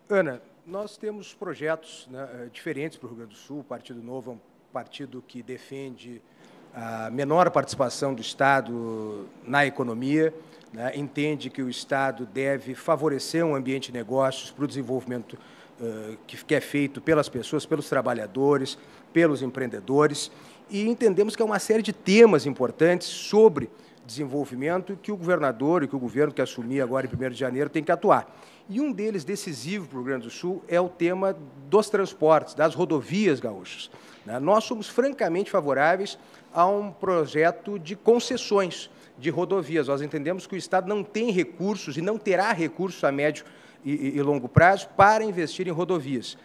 Ana, nós temos projetos, né, diferentes para o Rio Grande do Sul. O Partido Novo é um partido que defende a menor participação do Estado na economia, né, entende que o Estado deve favorecer um ambiente de negócios para o desenvolvimento que é feito pelas pessoas, pelos trabalhadores, pelos empreendedores, e entendemos que é uma série de temas importantes sobre desenvolvimento que o governador e que o governo que assumir agora em 1º de janeiro tem que atuar. E um deles, decisivo para o Rio Grande do Sul, é o tema dos transportes, das rodovias gaúchas. Nós somos francamente favoráveis a um projeto de concessões de rodovias. Nós entendemos que o Estado não tem recursos e não terá recursos a médio e longo prazo para investir em rodovias.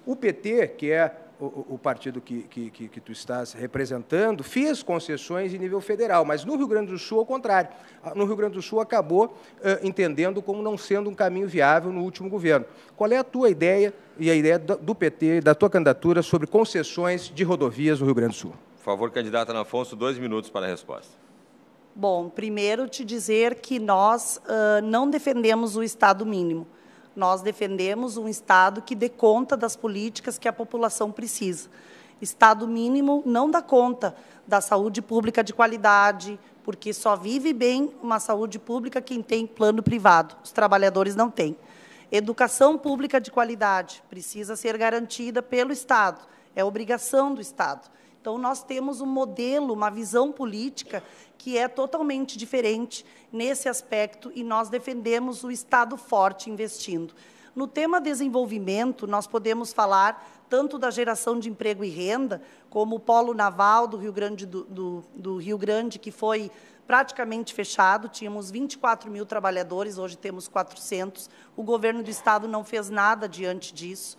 O PT, que é o partido que tu estás representando, fez concessões em nível federal, mas no Rio Grande do Sul, ao contrário. No Rio Grande do Sul, acabou entendendo como não sendo um caminho viável no último governo. Qual é a tua ideia e a ideia do PT, da tua candidatura, sobre concessões de rodovias no Rio Grande do Sul? Por favor, candidata Ana Afonso, 2 minutos para a resposta. Bom, primeiro te dizer que nós não defendemos o Estado mínimo. Nós defendemos um Estado que dê conta das políticas que a população precisa. Estado mínimo não dá conta da saúde pública de qualidade, porque só vive bem uma saúde pública quem tem plano privado. Os trabalhadores não têm. Educação pública de qualidade precisa ser garantida pelo Estado. É obrigação do Estado. Então, nós temos um modelo, uma visão política que é totalmente diferente nesse aspecto e nós defendemos o Estado forte investindo. No tema desenvolvimento, nós podemos falar tanto da geração de emprego e renda, como o polo naval do Rio Grande, do Rio Grande, que foi praticamente fechado, tínhamos 24 mil trabalhadores, hoje temos 400, o governo do Estado não fez nada diante disso.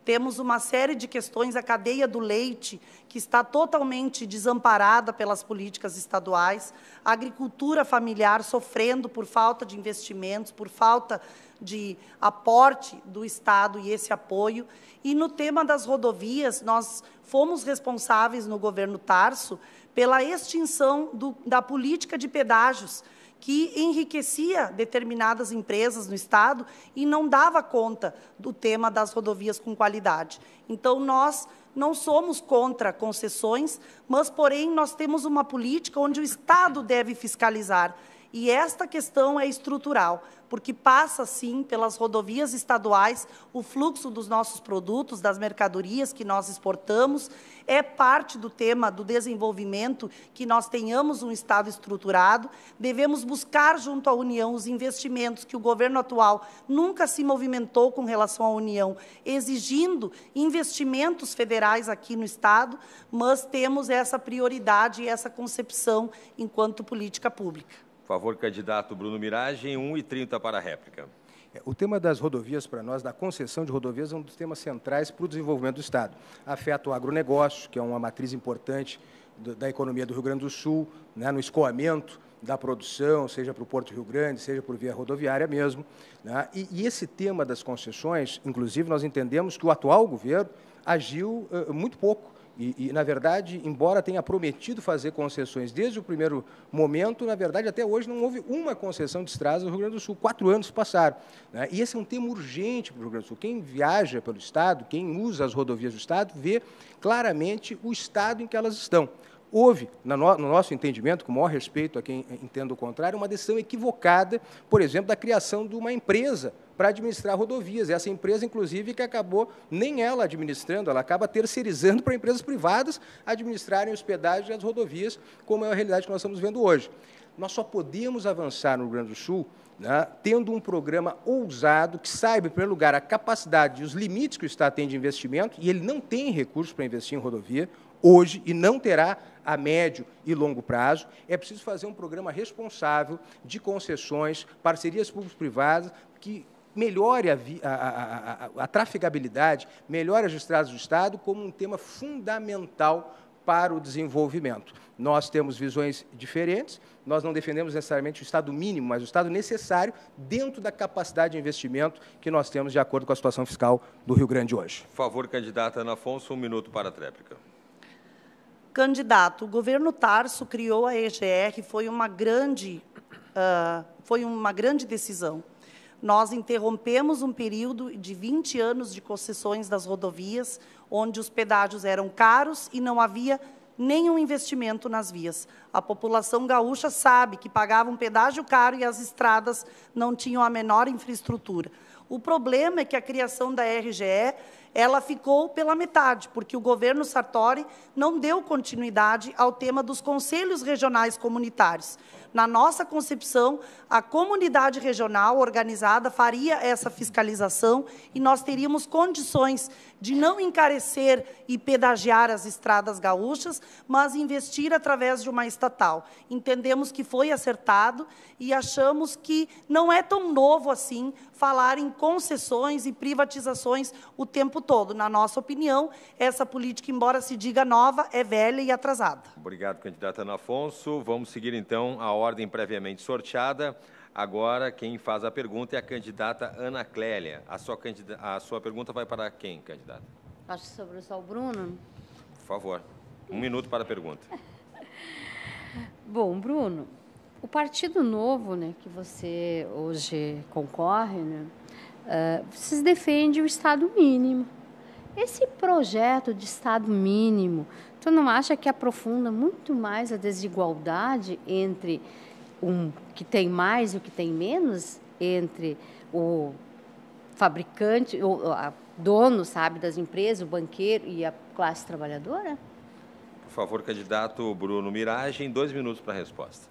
Temos uma série de questões, a cadeia do leite, que está totalmente desamparada pelas políticas estaduais, a agricultura familiar sofrendo por falta de investimentos, por falta de aporte do Estado e esse apoio. E no tema das rodovias, nós fomos responsáveis no governo Tarso pela extinção da política de pedágios, que enriquecia determinadas empresas no Estado e não dava conta do tema das rodovias com qualidade. Então, nós não somos contra concessões, mas, porém, nós temos uma política onde o Estado deve fiscalizar. E esta questão é estrutural, porque passa, sim, pelas rodovias estaduais, o fluxo dos nossos produtos, das mercadorias que nós exportamos, é parte do tema do desenvolvimento, que nós tenhamos um Estado estruturado, devemos buscar junto à União os investimentos que o governo atual nunca se movimentou com relação à União, exigindo investimentos federais aqui no Estado, mas temos essa prioridade e essa concepção enquanto política pública. Por favor, candidato Bruno Miragem, 1h30 para a réplica. O tema das rodovias, para nós, da concessão de rodovias, é um dos temas centrais para o desenvolvimento do Estado. Afeta o agronegócio, que é uma matriz importante da economia do Rio Grande do Sul, né, no escoamento da produção, seja para o Porto Rio Grande, seja por via rodoviária mesmo. Né, e esse tema das concessões, inclusive, nós entendemos que o atual governo agiu muito pouco. E, na verdade, embora tenha prometido fazer concessões desde o primeiro momento, na verdade, até hoje não houve uma concessão de estradas no Rio Grande do Sul. 4 anos passaram. Né? E esse é um tema urgente para o Rio Grande do Sul. Quem viaja pelo Estado, quem usa as rodovias do Estado, vê claramente o estado em que elas estão. Houve, no nosso entendimento, com o maior respeito a quem entenda o contrário, uma decisão equivocada, por exemplo, da criação de uma empresa para administrar rodovias. Essa empresa, inclusive, que acabou nem ela administrando, ela acaba terceirizando para empresas privadas administrarem os pedágios e as rodovias, como é a realidade que nós estamos vendo hoje. Nós só podemos avançar no Rio Grande do Sul, né, tendo um programa ousado que saiba, em primeiro lugar, a capacidade e os limites que o Estado tem de investimento, e ele não tem recursos para investir em rodovia hoje e não terá a médio e longo prazo. É preciso fazer um programa responsável de concessões, parcerias público-privadas, que melhore a trafegabilidade, melhore as estradas do Estado como um tema fundamental para o desenvolvimento. Nós temos visões diferentes, nós não defendemos necessariamente o Estado mínimo, mas o Estado necessário dentro da capacidade de investimento que nós temos de acordo com a situação fiscal do Rio Grande hoje. Por favor, candidata Ana Afonso, 1 minuto para a tréplica. Candidato, o governo Tarso criou a EGR, foi uma grande decisão. Nós interrompemos um período de 20 anos de concessões das rodovias, onde os pedágios eram caros e não havia nenhum investimento nas vias. A população gaúcha sabe que pagava um pedágio caro e as estradas não tinham a menor infraestrutura. O problema é que a criação da RGE, ela ficou pela metade, porque o governo Sartori não deu continuidade ao tema dos conselhos regionais comunitários. Na nossa concepção, a comunidade regional organizada faria essa fiscalização e nós teríamos condições de não encarecer e pedagiar as estradas gaúchas, mas investir através de uma estatal. Entendemos que foi acertado e achamos que não é tão novo assim falar em concessões e privatizações o tempo todo. Na nossa opinião, essa política, embora se diga nova, é velha e atrasada. Obrigado, candidata Ana Afonso. Vamos seguir, então, a ordem previamente sorteada. Agora, quem faz a pergunta é a candidata Ana Clélia. A sua pergunta vai para quem, candidata? Acho que sobrou só o Bruno. Por favor, 1 minuto para a pergunta. Bom, Bruno, o Partido Novo, né, que você hoje concorre, né, vocês defendem o Estado mínimo. Esse projeto de Estado mínimo, tu não acha que aprofunda muito mais a desigualdade entre um que tem mais e o que tem menos, entre o fabricante, o dono, sabe, das empresas, o banqueiro e a classe trabalhadora? Por favor, candidato Bruno Miragem, 2 minutos para a resposta.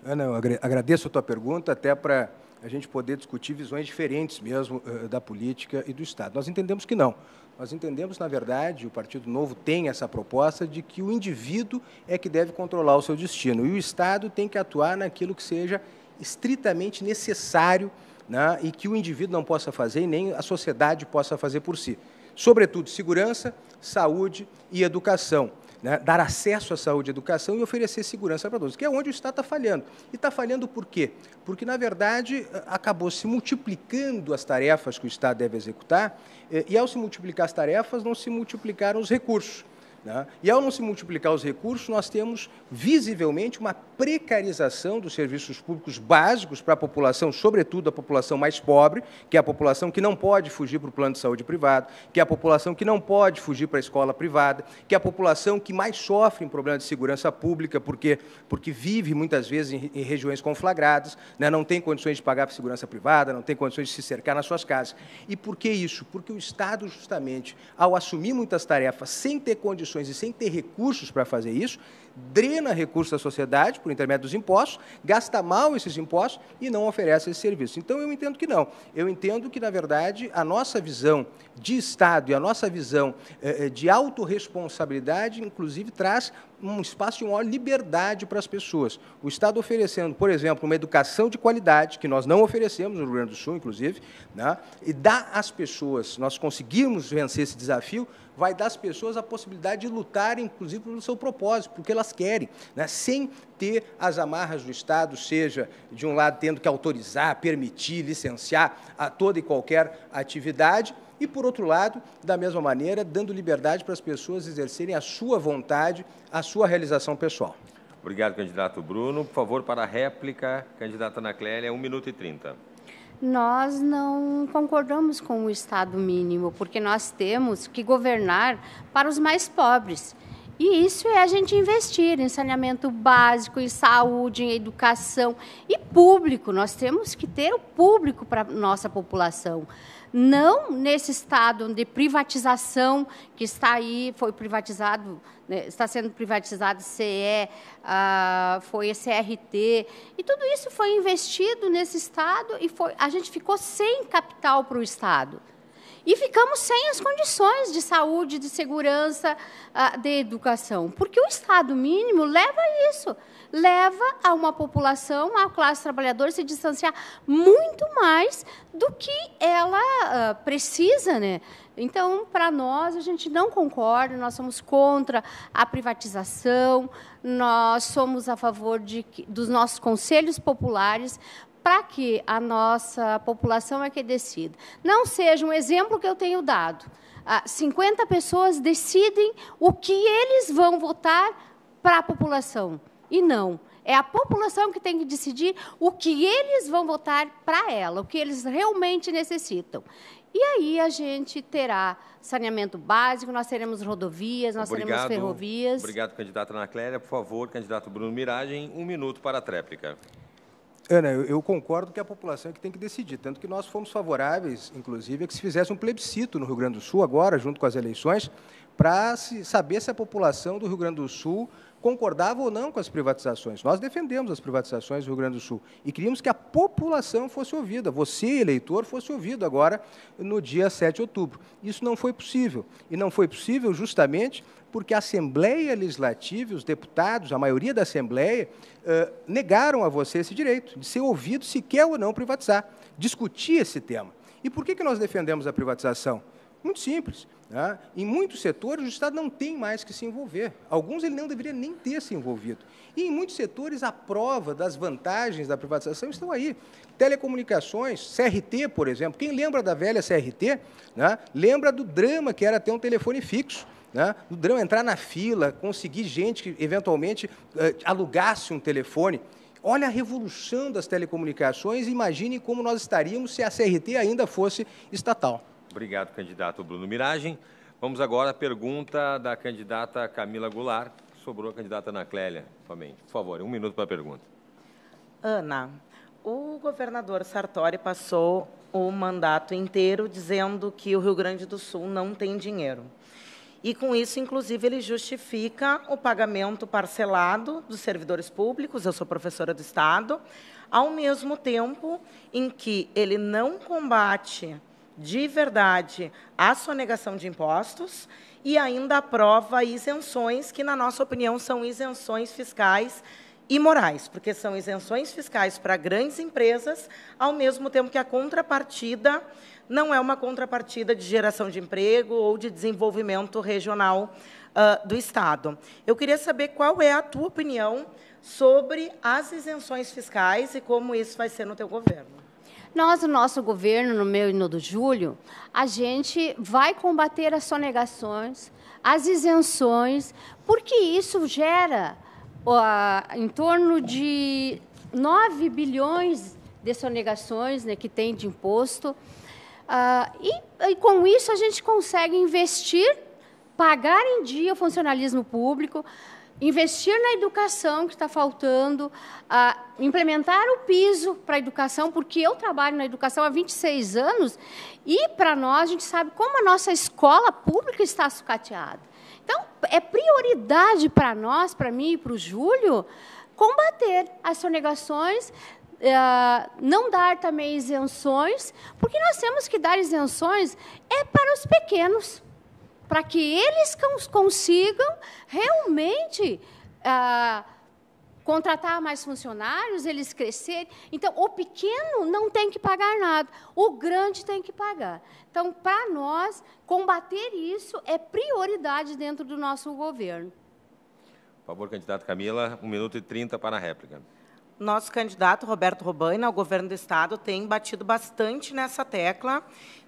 Ana, eu agradeço a tua pergunta, até para a gente poder discutir visões diferentes mesmo da política e do Estado. Nós entendemos que não. Nós entendemos, na verdade, o Partido Novo tem essa proposta de que o indivíduo é que deve controlar o seu destino e o Estado tem que atuar naquilo que seja estritamente necessário, né, e que o indivíduo não possa fazer e nem a sociedade possa fazer por si. Sobretudo, segurança, saúde e educação. Né, dar acesso à saúde e educação e oferecer segurança para todos, que é onde o Estado está falhando. E está falhando por quê? Porque, na verdade, acabou se multiplicando as tarefas que o Estado deve executar, e, ao se multiplicar as tarefas, não se multiplicaram os recursos. né? E, ao não se multiplicar os recursos, nós temos, visivelmente, uma precarização dos serviços públicos básicos para a população, sobretudo a população mais pobre, que é a população que não pode fugir para o plano de saúde privado, que é a população que não pode fugir para a escola privada, que é a população que mais sofre em problemas de segurança pública, porque vive, muitas vezes, em regiões conflagradas, né? Não tem condições de pagar para segurança privada, não tem condições de se cercar nas suas casas. E por que isso? Porque o Estado, justamente, ao assumir muitas tarefas sem ter condições e sem ter recursos para fazer isso, drena recursos da sociedade por intermédio dos impostos, gasta mal esses impostos e não oferece esse serviço. Então, eu entendo que não. Eu entendo que, na verdade, a nossa visão de Estado e a nossa visão de autorresponsabilidade, inclusive, traz um espaço de maior liberdade para as pessoas. O Estado oferecendo, por exemplo, uma educação de qualidade, que nós não oferecemos no Rio Grande do Sul, inclusive, né? E dá às pessoas, nós conseguimos vencer esse desafio, vai dar às pessoas a possibilidade de lutarem, inclusive, pelo seu propósito, porque elas querem, né? Sem ter as amarras do Estado, seja, de um lado, tendo que autorizar, permitir, licenciar a toda e qualquer atividade, e, por outro lado, da mesma maneira, dando liberdade para as pessoas exercerem a sua vontade, a sua realização pessoal. Obrigado, candidato Bruno. Por favor, para a réplica, candidata Ana Clélia, 1 minuto e 30. Nós não concordamos com o Estado mínimo, porque nós temos que governar para os mais pobres. E isso é a gente investir em saneamento básico, em saúde, em educação e público. Nós temos que ter o público para a nossa população. Não nesse estado de privatização que está aí, foi privatizado, né, está sendo privatizado CE, foi CRT, e tudo isso foi investido nesse estado e a gente ficou sem capital para o estado. E ficamos sem as condições de saúde, de segurança, de educação. Porque o Estado mínimo leva a isso, leva a uma população, a classe trabalhadora, se distanciar muito mais do que ela precisa, né? Então, para nós, a gente não concorda, nós somos contra a privatização, nós somos a favor dos nossos conselhos populares, para que a nossa população é que decida. Não seja um exemplo que eu tenho dado. 50 pessoas decidem o que eles vão votar para a população. E não. É a população que tem que decidir o que eles vão votar para ela, o que eles realmente necessitam. E aí a gente terá saneamento básico, nós teremos rodovias, nós teremos ferrovias. Obrigado, candidata Ana Clélia. Por favor, candidato Bruno Miragem, 1 minuto para a tréplica. Ana, eu concordo que a população é que tem que decidir, tanto que nós fomos favoráveis, inclusive, a que se fizesse um plebiscito no Rio Grande do Sul, agora, junto com as eleições, para saber se a população do Rio Grande do Sul concordava ou não com as privatizações. Nós defendemos as privatizações do Rio Grande do Sul e queríamos que a população fosse ouvida, você, eleitor, fosse ouvido agora no dia 7 de outubro. Isso não foi possível, e não foi possível justamente porque a Assembleia Legislativa, os deputados, a maioria da Assembleia, negaram a você esse direito de ser ouvido se quer ou não privatizar, discutir esse tema. E por que nós defendemos a privatização? Muito simples. Né? Em muitos setores, o Estado não tem mais que se envolver. Alguns ele não deveria nem ter se envolvido. E, em muitos setores, a prova das vantagens da privatização estão aí. Telecomunicações, CRT, por exemplo. Quem lembra da velha CRT, né, lembra do drama que era ter um telefone fixo. Né? Do drama entrar na fila, conseguir gente que, eventualmente, alugasse um telefone. Olha a revolução das telecomunicações e imagine como nós estaríamos se a CRT ainda fosse estatal. Obrigado, candidato Bruno Miragem. Vamos agora à pergunta da candidata Camila Goulart. Sobrou a candidata Ana Clélia, somente. Por favor, 1 minuto para a pergunta. Ana, o governador Sartori passou o mandato inteiro dizendo que o Rio Grande do Sul não tem dinheiro. E, com isso, inclusive, ele justifica o pagamento parcelado dos servidores públicos, eu sou professora do Estado, ao mesmo tempo em que ele não combate de verdade a sonegação de impostos e ainda aprova isenções que, na nossa opinião, são isenções fiscais imorais, porque são isenções fiscais para grandes empresas, ao mesmo tempo que a contrapartida não é uma contrapartida de geração de emprego ou de desenvolvimento regional do Estado. Eu queria saber qual é a tua opinião sobre as isenções fiscais e como isso vai ser no teu governo. Nós, no nosso governo, no meu e no do Júlio, a gente vai combater as sonegações, as isenções, porque isso gera em torno de 9 bilhões de sonegações, né, que tem de imposto. E com isso a gente consegue investir, pagar em dia o funcionalismo público, investir na educação que está faltando, implementar o piso para a educação, porque eu trabalho na educação há 26 anos e, para nós, a gente sabe como a nossa escola pública está sucateada. Então, é prioridade para nós, para mim e para o Júlio, combater as sonegações, não dar também isenções, porque nós temos que dar isenções para os pequenos, para que eles consigam realmente contratar mais funcionários, eles crescerem. Então, o pequeno não tem que pagar nada, o grande tem que pagar. Então, para nós, combater isso é prioridade dentro do nosso governo. Por favor, candidata Camila, 1 minuto e 30 para a réplica. Nosso candidato, Roberto Robaina, ao governo do Estado, tem batido bastante nessa tecla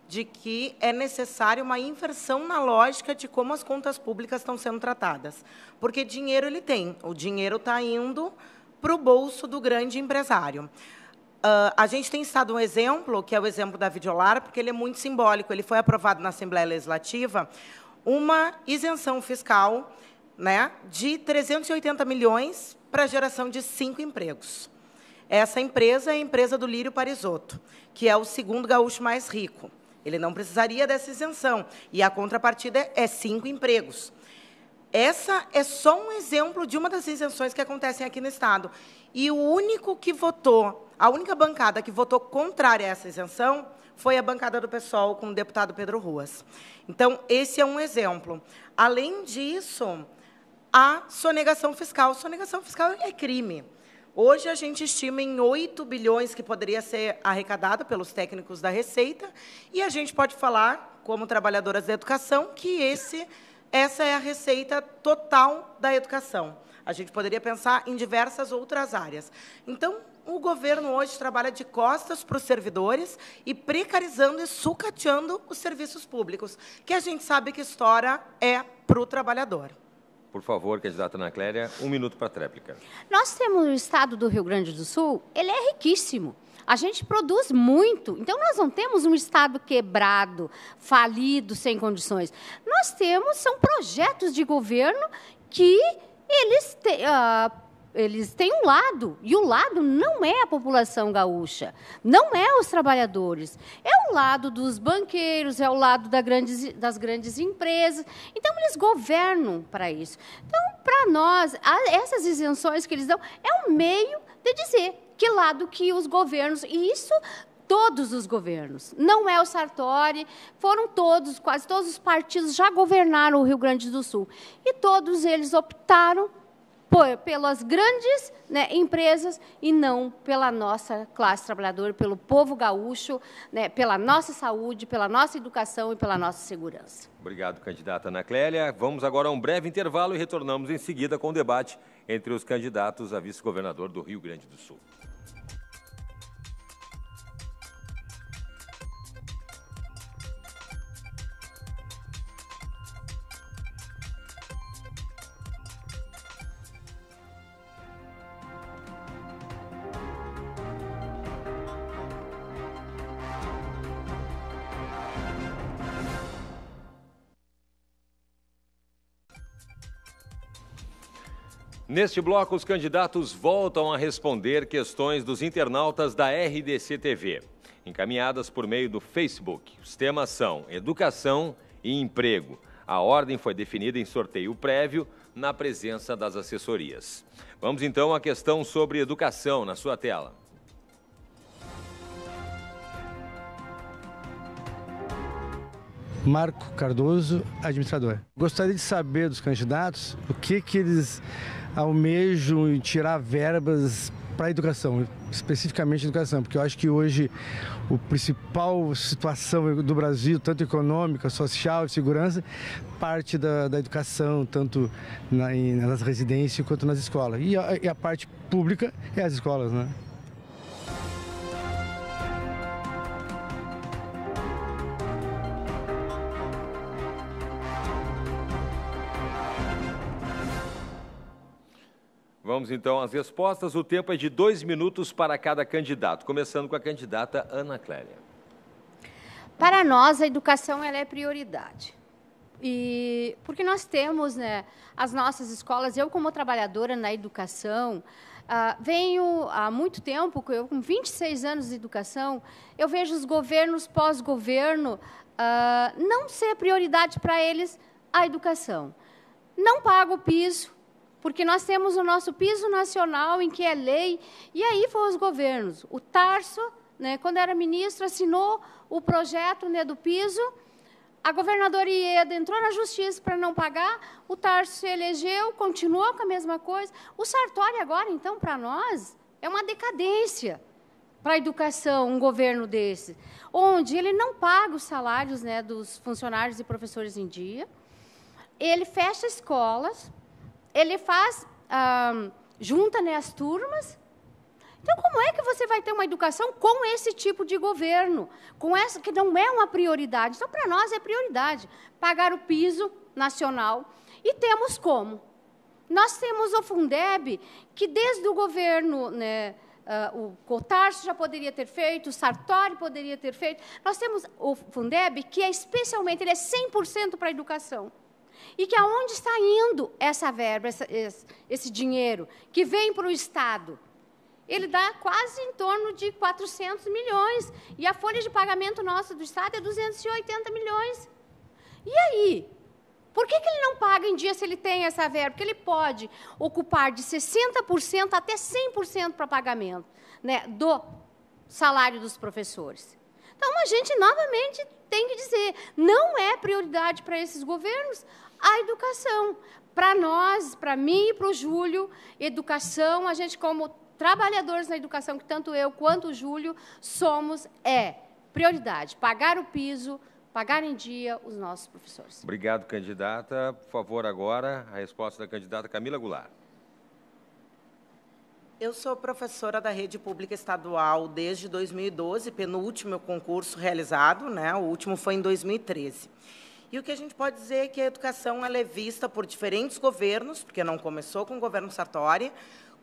de que é necessária uma inversão na lógica de como as contas públicas estão sendo tratadas. Porque dinheiro ele tem, o dinheiro está indo para o bolso do grande empresário. A gente tem citado um exemplo, que é o exemplo da Videolar, porque ele é muito simbólico. Ele foi aprovado na Assembleia Legislativa uma isenção fiscal, né, de 380 milhões para a geração de 5 empregos. Essa empresa é a empresa do Lírio Parisotto, que é o segundo gaúcho mais rico. Ele não precisaria dessa isenção, e a contrapartida é 5 empregos. Essa é só um exemplo de uma das isenções que acontecem aqui no Estado. E o único que votou, a única bancada que votou contrária a essa isenção foi a bancada do PSOL, com o deputado Pedro Ruas. Então, esse é um exemplo. Além disso, a sonegação fiscal. Sonegação fiscal é crime. Hoje, a gente estima em 8 bilhões que poderia ser arrecadado pelos técnicos da Receita, e a gente pode falar, como trabalhadoras da educação, que essa é a receita total da educação. A gente poderia pensar em diversas outras áreas. Então, o governo hoje trabalha de costas para os servidores e precarizando e sucateando os serviços públicos, que a gente sabe que história é para o trabalhador. Por favor, candidata Ana Clélia, 1 minuto para a tréplica. Nós temos o Estado do Rio Grande do Sul, ele é riquíssimo. A gente produz muito. Então, nós não temos um Estado quebrado, falido, sem condições. Nós temos, são projetos de governo que eles têm um lado, e o lado não é a população gaúcha, não é os trabalhadores, é o lado dos banqueiros, é o lado das grandes empresas. Então, eles governam para isso. Então, para nós, essas isenções que eles dão é um meio de dizer que lado que os governos, e isso todos os governos, não é o Sartori, foram todos, quase todos os partidos já governaram o Rio Grande do Sul, e todos eles optaram pelas grandes, né, empresas e não pela nossa classe trabalhadora, pelo povo gaúcho, né, pela nossa saúde, pela nossa educação e pela nossa segurança. Obrigado, candidata Ana Clélia. Vamos agora a um breve intervalo e retornamos em seguida com o debate entre os candidatos a vice-governador do Rio Grande do Sul. Neste bloco, os candidatos voltam a responder questões dos internautas da RDC TV, encaminhadas por meio do Facebook. Os temas são educação e emprego. A ordem foi definida em sorteio prévio na presença das assessorias. Vamos então à questão sobre educação na sua tela. Marco Cardoso, administrador. Gostaria de saber dos candidatos o que eles almejam em tirar verbas para a educação, especificamente educação, porque eu acho que hoje a principal situação do Brasil, tanto econômica, social, de segurança, parte da educação, tanto nas residências quanto nas escolas. E a parte pública é as escolas, né? Vamos então às respostas. O tempo é de 2 minutos para cada candidato, começando com a candidata Ana Clélia. Para nós, a educação ela é prioridade. Porque nós temos, né, as nossas escolas, eu como trabalhadora na educação, venho há muito tempo, eu com 26 anos de educação, eu vejo os governos pós-governo não ser prioridade para eles a educação. Não paga o piso, porque nós temos o nosso piso nacional, em que é lei, e aí foram os governos. O Tarso, né, quando era ministro, assinou o projeto, né, do piso, a governadora Ieda entrou na justiça para não pagar, o Tarso se elegeu, continuou com a mesma coisa. O Sartori agora, então, para nós, é uma decadência para a educação, um governo desse, onde ele não paga os salários, né, dos funcionários e professores em dia, ele fecha escolas, ele faz, junta, né, as turmas. Então, como é que você vai ter uma educação com esse tipo de governo? Com essa que não é uma prioridade. Então, para nós é prioridade pagar o piso nacional. E temos como? Nós temos o Fundeb, que desde o governo, né, o Tarso já poderia ter feito, o Sartori poderia ter feito. Nós temos o Fundeb, que é especialmente, ele é 100% para a educação. E que aonde está indo essa verba, esse dinheiro, que vem para o Estado? Ele dá quase em torno de 400 milhões. E a folha de pagamento nossa do Estado é 280 milhões. E aí? Por que ele não paga em dia se ele tem essa verba? Porque ele pode ocupar de 60% até 100% para pagamento, né, do salário dos professores. Então, a gente, novamente, tem que dizer, não é prioridade para esses governos a educação. Para nós, para mim e para o Júlio, educação, a gente como trabalhadores na educação, que tanto eu quanto o Júlio somos, prioridade. Pagar o piso, pagar em dia os nossos professores. Obrigado, candidata. Por favor, agora, a resposta da candidata Camila Goulart. Eu sou professora da rede pública estadual desde 2012, penúltimo concurso realizado, né? O último foi em 2013. E o que a gente pode dizer é que a educação ela é vista por diferentes governos, porque não começou com o governo Sartori,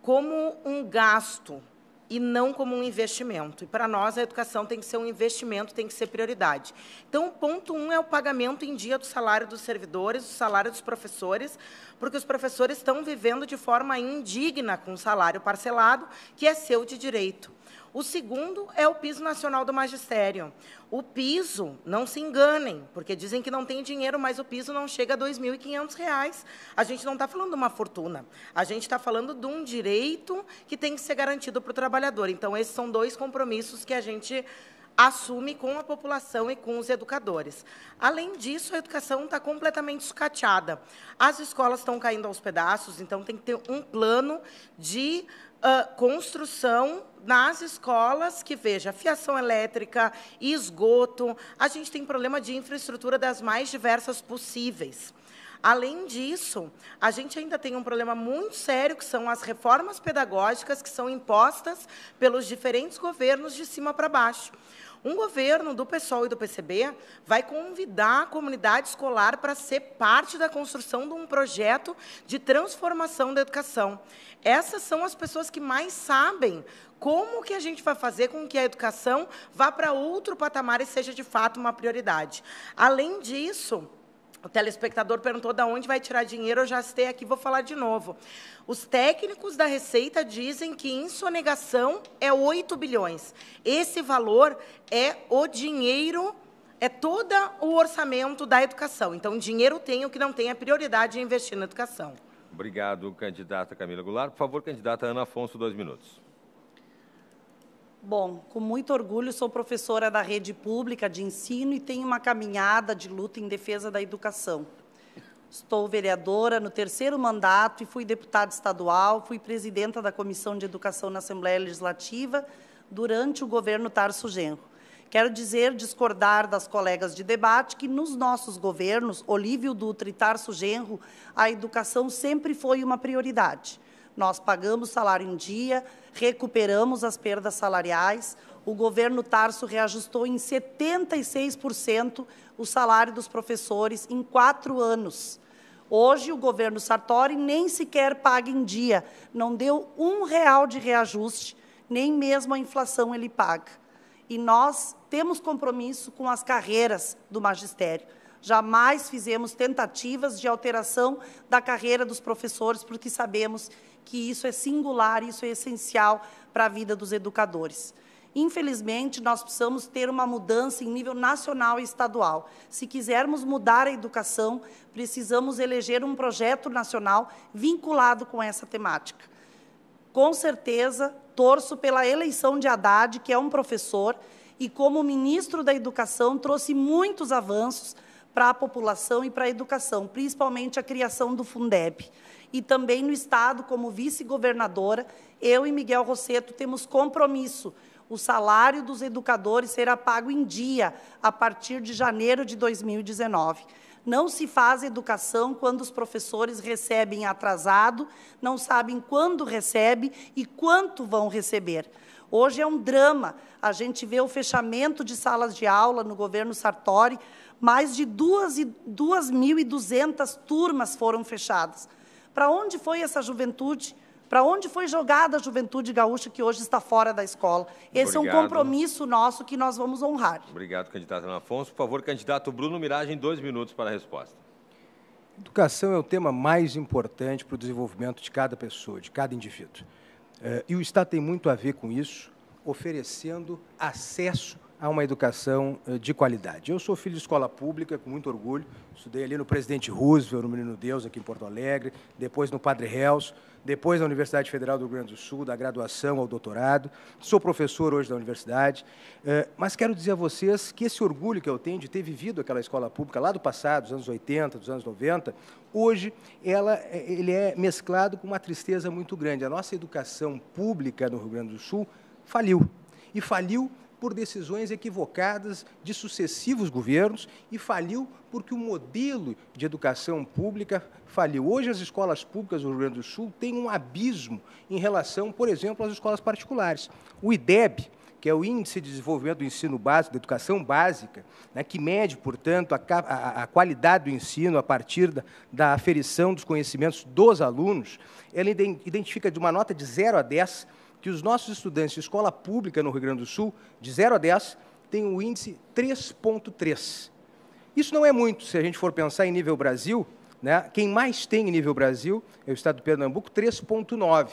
como um gasto e não como um investimento. E, para nós, a educação tem que ser um investimento, tem que ser prioridade. Então, o ponto 1 é o pagamento em dia do salário dos servidores, do salário dos professores, porque os professores estão vivendo de forma indigna com o salário parcelado, que é seu de direito. O segundo é o piso nacional do magistério. O piso, não se enganem, porque dizem que não tem dinheiro, mas o piso não chega a R$ 2.500. A gente não está falando de uma fortuna. A gente está falando de um direito que tem que ser garantido para o trabalhador. Então, esses são 2 compromissos que a gente assume com a população e com os educadores. Além disso, a educação está completamente sucateada. As escolas estão caindo aos pedaços, então tem que ter um plano de construção nas escolas que, veja, fiação elétrica, esgoto. A gente tem problema de infraestrutura das mais diversas possíveis. Além disso, a gente ainda tem um problema muito sério, que são as reformas pedagógicas que são impostas pelos diferentes governos de cima para baixo. Um governo do PSOL e do PCB vai convidar a comunidade escolar para ser parte da construção de um projeto de transformação da educação. Essas são as pessoas que mais sabem como que a gente vai fazer com que a educação vá para outro patamar e seja, de fato, uma prioridade. Além disso, o telespectador perguntou de onde vai tirar dinheiro, eu já citei aqui, vou falar de novo. Os técnicos da Receita dizem que em sonegação é 8 bilhões. Esse valor é o dinheiro, é todo o orçamento da educação. Então, dinheiro tem, o que não tem é prioridade em investir na educação. Obrigado, candidata Camila Goulart. Por favor, candidata Ana Afonso, 2 minutos. Bom, com muito orgulho, sou professora da rede pública de ensino e tenho uma caminhada de luta em defesa da educação. Estou vereadora no 3º mandato e fui deputada estadual, fui presidenta da Comissão de Educação na Assembleia Legislativa durante o governo Tarso Genro. Quero discordar das colegas de debate, que nos nossos governos, Olívio Dutra e Tarso Genro, a educação sempre foi uma prioridade. Nós pagamos salário em dia, recuperamos as perdas salariais, o governo Tarso reajustou em 76% o salário dos professores em 4 anos. Hoje, o governo Sartori nem sequer paga em dia, não deu R$1 de reajuste, nem mesmo a inflação ele paga. E nós temos compromisso com as carreiras do magistério. Jamais fizemos tentativas de alteração da carreira dos professores, porque sabemos que isso é singular, isso é essencial para a vida dos educadores. Infelizmente, nós precisamos ter uma mudança em nível nacional e estadual. Se quisermos mudar a educação, precisamos eleger um projeto nacional vinculado com essa temática. Com certeza, torço pela eleição de Haddad, que é um professor, e como ministro da Educação, trouxe muitos avanços para a população e para a educação, principalmente a criação do Fundeb. E também no Estado, como vice-governadora, eu e Miguel Rosseto temos compromisso. O salário dos educadores será pago em dia, a partir de janeiro de 2019. Não se faz educação quando os professores recebem atrasado, não sabem quando recebe e quanto vão receber. Hoje é um drama. A gente vê o fechamento de salas de aula no governo Sartori, mais de 2.200 turmas foram fechadas. Para onde foi essa juventude? Para onde foi jogada a juventude gaúcha que hoje está fora da escola? Esse Obrigado. É um compromisso nosso que nós vamos honrar. Obrigado, candidato Ana Afonso. Por favor, candidato Bruno Miragem, 2 minutos para a resposta. Educação é o tema mais importante para o desenvolvimento de cada pessoa, de cada indivíduo. E o Estado tem muito a ver com isso, oferecendo acesso a uma educação de qualidade. Eu sou filho de escola pública, com muito orgulho, estudei ali no Presidente Roosevelt, no Menino Deus, aqui em Porto Alegre, depois no Padre Helso, depois na Universidade Federal do Rio Grande do Sul, da graduação ao doutorado. Sou professor hoje da universidade, mas quero dizer a vocês que esse orgulho que eu tenho de ter vivido aquela escola pública lá do passado, dos anos 80, dos anos 90, hoje ele é mesclado com uma tristeza muito grande. A nossa educação pública no Rio Grande do Sul faliu, e faliu por decisões equivocadas de sucessivos governos e faliu porque o modelo de educação pública faliu. Hoje, as escolas públicas do Rio Grande do Sul têm um abismo em relação, por exemplo, às escolas particulares. O IDEB, que é o Índice de Desenvolvimento do Ensino Básico, da Educação Básica, né, que mede, portanto, a qualidade do ensino a partir da aferição dos conhecimentos dos alunos, ela identifica de uma nota de 0 a 10 que os nossos estudantes de escola pública no Rio Grande do Sul, de 0 a 10, têm o índice 3,3. Isso não é muito, se a gente for pensar em nível Brasil, né? Quem mais tem em nível Brasil é o estado do Pernambuco, 3,9.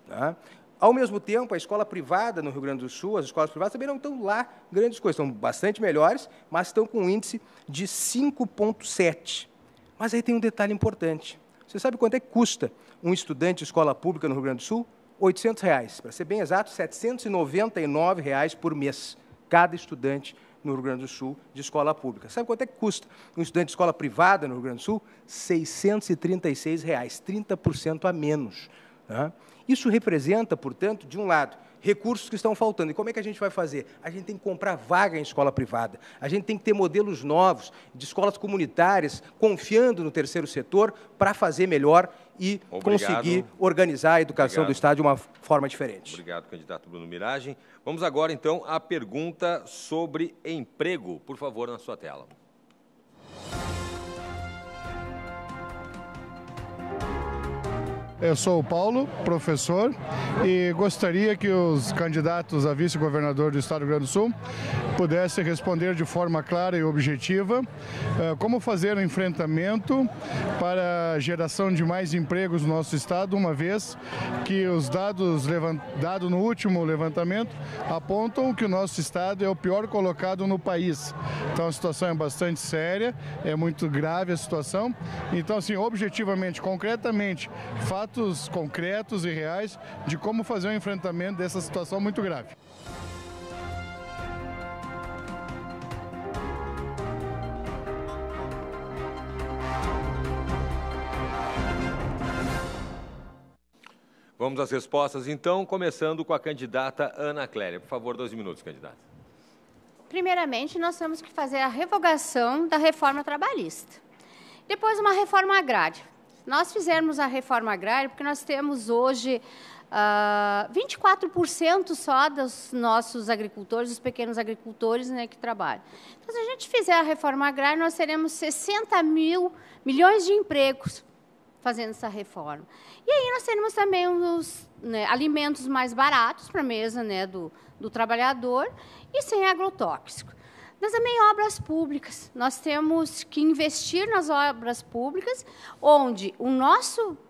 Tá? Ao mesmo tempo, a escola privada no Rio Grande do Sul, as escolas privadas também não estão lá grandes coisas, estão bastante melhores, mas estão com um índice de 5,7. Mas aí tem um detalhe importante. Você sabe quanto é que custa um estudante de escola pública no Rio Grande do Sul? R$800, para ser bem exato, R$799 por mês, cada estudante no Rio Grande do Sul de escola pública. Sabe quanto é que custa um estudante de escola privada no Rio Grande do Sul? R$636, 30% a menos. Tá? Isso representa, portanto, de um lado, recursos que estão faltando. E como é que a gente vai fazer? A gente tem que comprar vaga em escola privada. A gente tem que ter modelos novos de escolas comunitárias, confiando no terceiro setor para fazer melhor e conseguir organizar a educação do Estado de uma forma diferente. Obrigado, candidato Bruno Miragem. Vamos agora, então, à pergunta sobre emprego. Por favor, na sua tela. Eu sou o Paulo, professor, e gostaria que os candidatos a vice-governador do Estado do Rio Grande do Sul pudessem responder de forma clara e objetiva como fazer um enfrentamento para a geração de mais empregos no nosso Estado, uma vez que os dados dados no último levantamento apontam que o nosso Estado é o pior colocado no país. Então a situação é bastante séria, é muito grave a situação. Então, assim, objetivamente, concretamente, fatos concretos e reais de como fazer um enfrentamento dessa situação muito grave. Vamos às respostas, então, começando com a candidata Ana Clélia. Por favor, 2 minutos, candidata. Primeiramente, nós temos que fazer a revogação da reforma trabalhista. Depois, uma reforma agrária. nós fizermos a reforma agrária, porque nós temos hoje 24% só dos nossos agricultores, dos pequenos agricultores, né, que trabalham. Então, se a gente fizer a reforma agrária, nós teremos 60 milhões de empregos fazendo essa reforma. E aí nós teremos também os alimentos mais baratos para a mesa, né, do trabalhador e sem agrotóxico. Mas também obras públicas. Nós temos que investir nas obras públicas, onde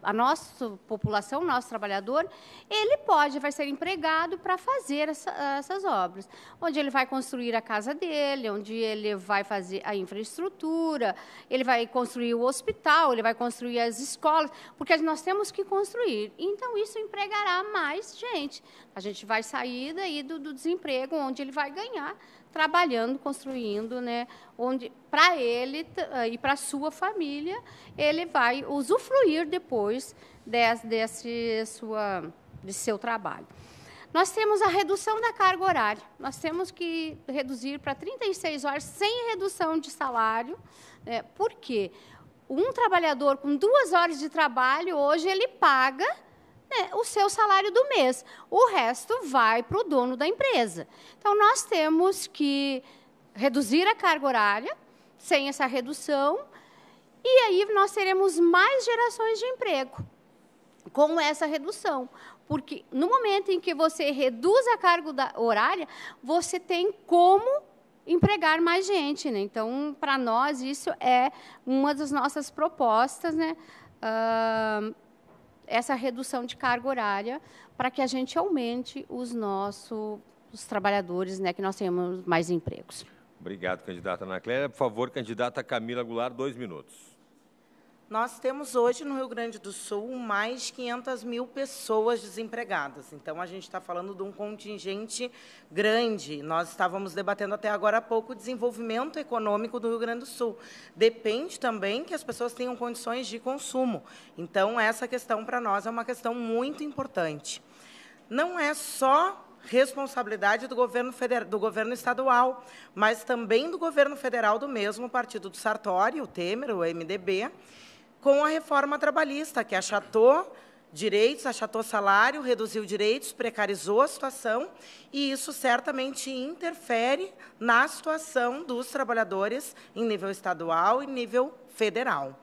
a nossa população, o nosso trabalhador, ele vai ser empregado para fazer essas obras. Onde ele vai construir a casa dele, onde ele vai fazer a infraestrutura, ele vai construir o hospital, ele vai construir as escolas, porque nós temos que construir. Então, isso empregará mais gente. A gente vai sair daí do desemprego, onde ele vai ganhar trabalhando, construindo, né, onde para ele e para a sua família ele vai usufruir depois desse seu trabalho. Nós temos a redução da carga horária. Nós temos que reduzir para 36 horas sem redução de salário, né, porque um trabalhador com 2 horas de trabalho hoje ele paga o seu salário do mês. O resto vai para o dono da empresa. Então, nós temos que reduzir a carga horária, sem essa redução, e aí nós teremos mais gerações de emprego com essa redução. Porque no momento em que você reduz a carga horária, você tem como empregar mais gente, né? Então, para nós, isso é uma das nossas propostas, né? Essa redução de carga horária para que a gente aumente os trabalhadores, né, que nós tenhamos mais empregos. Obrigado, candidata Ana Clélia. Por favor, candidata Camila Goulart, 2 minutos. Nós temos hoje no Rio Grande do Sul mais de 500 mil pessoas desempregadas. Então, a gente está falando de um contingente grande. Nós estávamos debatendo até agora há pouco o desenvolvimento econômico do Rio Grande do Sul. Depende também que as pessoas tenham condições de consumo. Então, essa questão para nós é uma questão muito importante. Não é só responsabilidade do governo estadual, mas também do governo federal do mesmo partido do Sartori, o Temer, o MDB, com a reforma trabalhista, que achatou direitos, achatou salário, reduziu direitos, precarizou a situação, e isso certamente interfere na situação dos trabalhadores em nível estadual e nível federal.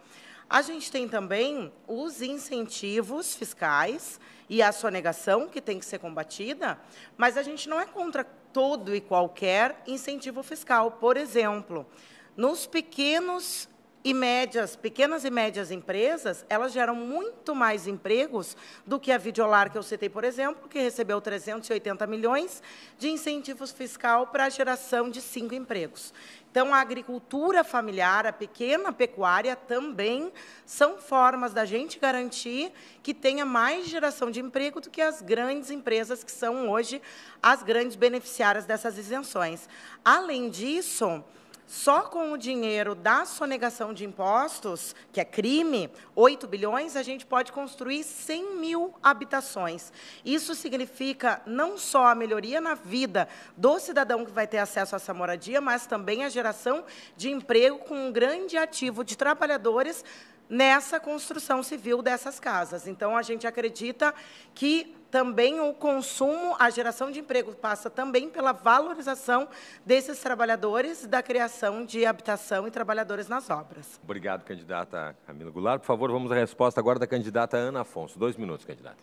A gente tem também os incentivos fiscais e a sonegação, que tem que ser combatida, mas a gente não é contra todo e qualquer incentivo fiscal. Por exemplo, nos pequenas e médias empresas, elas geram muito mais empregos do que a Videolar, que eu citei, por exemplo, que recebeu 380 milhões de incentivos fiscal para a geração de 5 empregos. Então, a agricultura familiar, a pequena pecuária também são formas da gente garantir que tenha mais geração de emprego do que as grandes empresas, que são hoje as grandes beneficiárias dessas isenções. Além disso, só com o dinheiro da sonegação de impostos, que é crime, 8 bilhões, a gente pode construir 100 mil habitações. Isso significa não só a melhoria na vida do cidadão que vai ter acesso a essa moradia, mas também a geração de emprego com um grande ativo de trabalhadores nessa construção civil dessas casas. Então, a gente acredita que também o consumo, a geração de emprego passa também pela valorização desses trabalhadores, da criação de habitação e trabalhadores nas obras. Obrigado, candidata Camila Goulart. Por favor, vamos à resposta agora da candidata Ana Afonso. 2 minutos, candidata.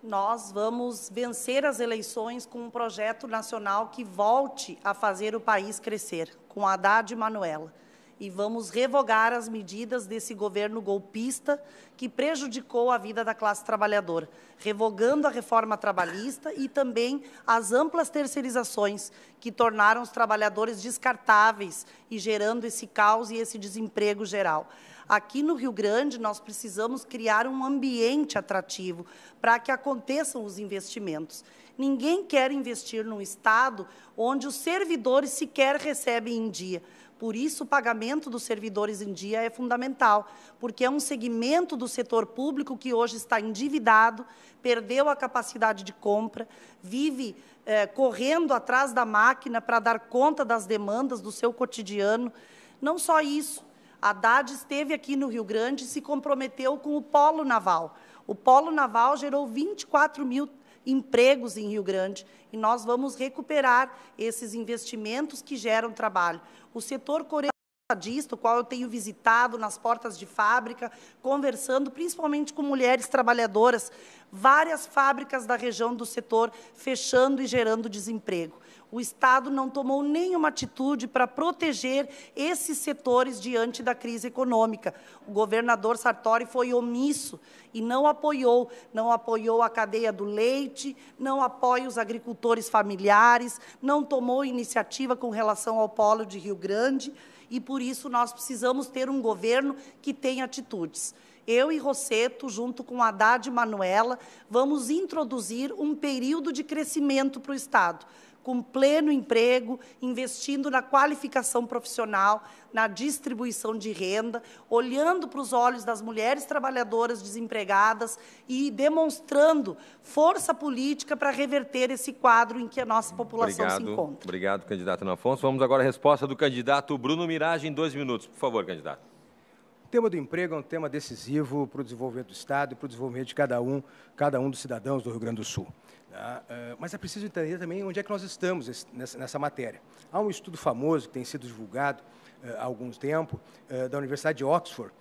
Nós vamos vencer as eleições com um projeto nacional que volte a fazer o país crescer, com Haddad e Manuela. E vamos revogar as medidas desse governo golpista que prejudicou a vida da classe trabalhadora, revogando a reforma trabalhista e também as amplas terceirizações que tornaram os trabalhadores descartáveis e gerando esse caos e esse desemprego geral. Aqui no Rio Grande, nós precisamos criar um ambiente atrativo para que aconteçam os investimentos. Ninguém quer investir num estado onde os servidores sequer recebem em dia. Por isso, o pagamento dos servidores em dia é fundamental, porque é um segmento do setor público que hoje está endividado, perdeu a capacidade de compra, vive correndo atrás da máquina para dar conta das demandas do seu cotidiano. Não só isso, A Haddad esteve aqui no Rio Grande e se comprometeu com o Polo Naval. O Polo Naval gerou 24 mil empregos em Rio Grande e nós vamos recuperar esses investimentos que geram trabalho. O setor coreano, o qual eu tenho visitado nas portas de fábrica, conversando principalmente com mulheres trabalhadoras, várias fábricas da região do setor fechando e gerando desemprego. O Estado não tomou nenhuma atitude para proteger esses setores diante da crise econômica. O governador Sartori foi omisso e não apoiou a cadeia do leite, não apoia os agricultores familiares, não tomou iniciativa com relação ao polo de Rio Grande, e por isso nós precisamos ter um governo que tenha atitudes. Eu e Rosseto, junto com Haddad e Manuela, vamos introduzir um período de crescimento para o Estado, com pleno emprego, investindo na qualificação profissional, na distribuição de renda, olhando para os olhos das mulheres trabalhadoras desempregadas e demonstrando força política para reverter esse quadro em que a nossa população se encontra. Obrigado, candidato Ana Afonso. Vamos agora à resposta do candidato Bruno Mirage em 2 minutos. Por favor, candidato. O tema do emprego é um tema decisivo para o desenvolvimento do Estado e para o desenvolvimento de cada um dos cidadãos do Rio Grande do Sul. Mas é preciso entender também onde é que nós estamos nessa matéria. Há um estudo famoso que tem sido divulgado há algum tempo, da Universidade de Oxford,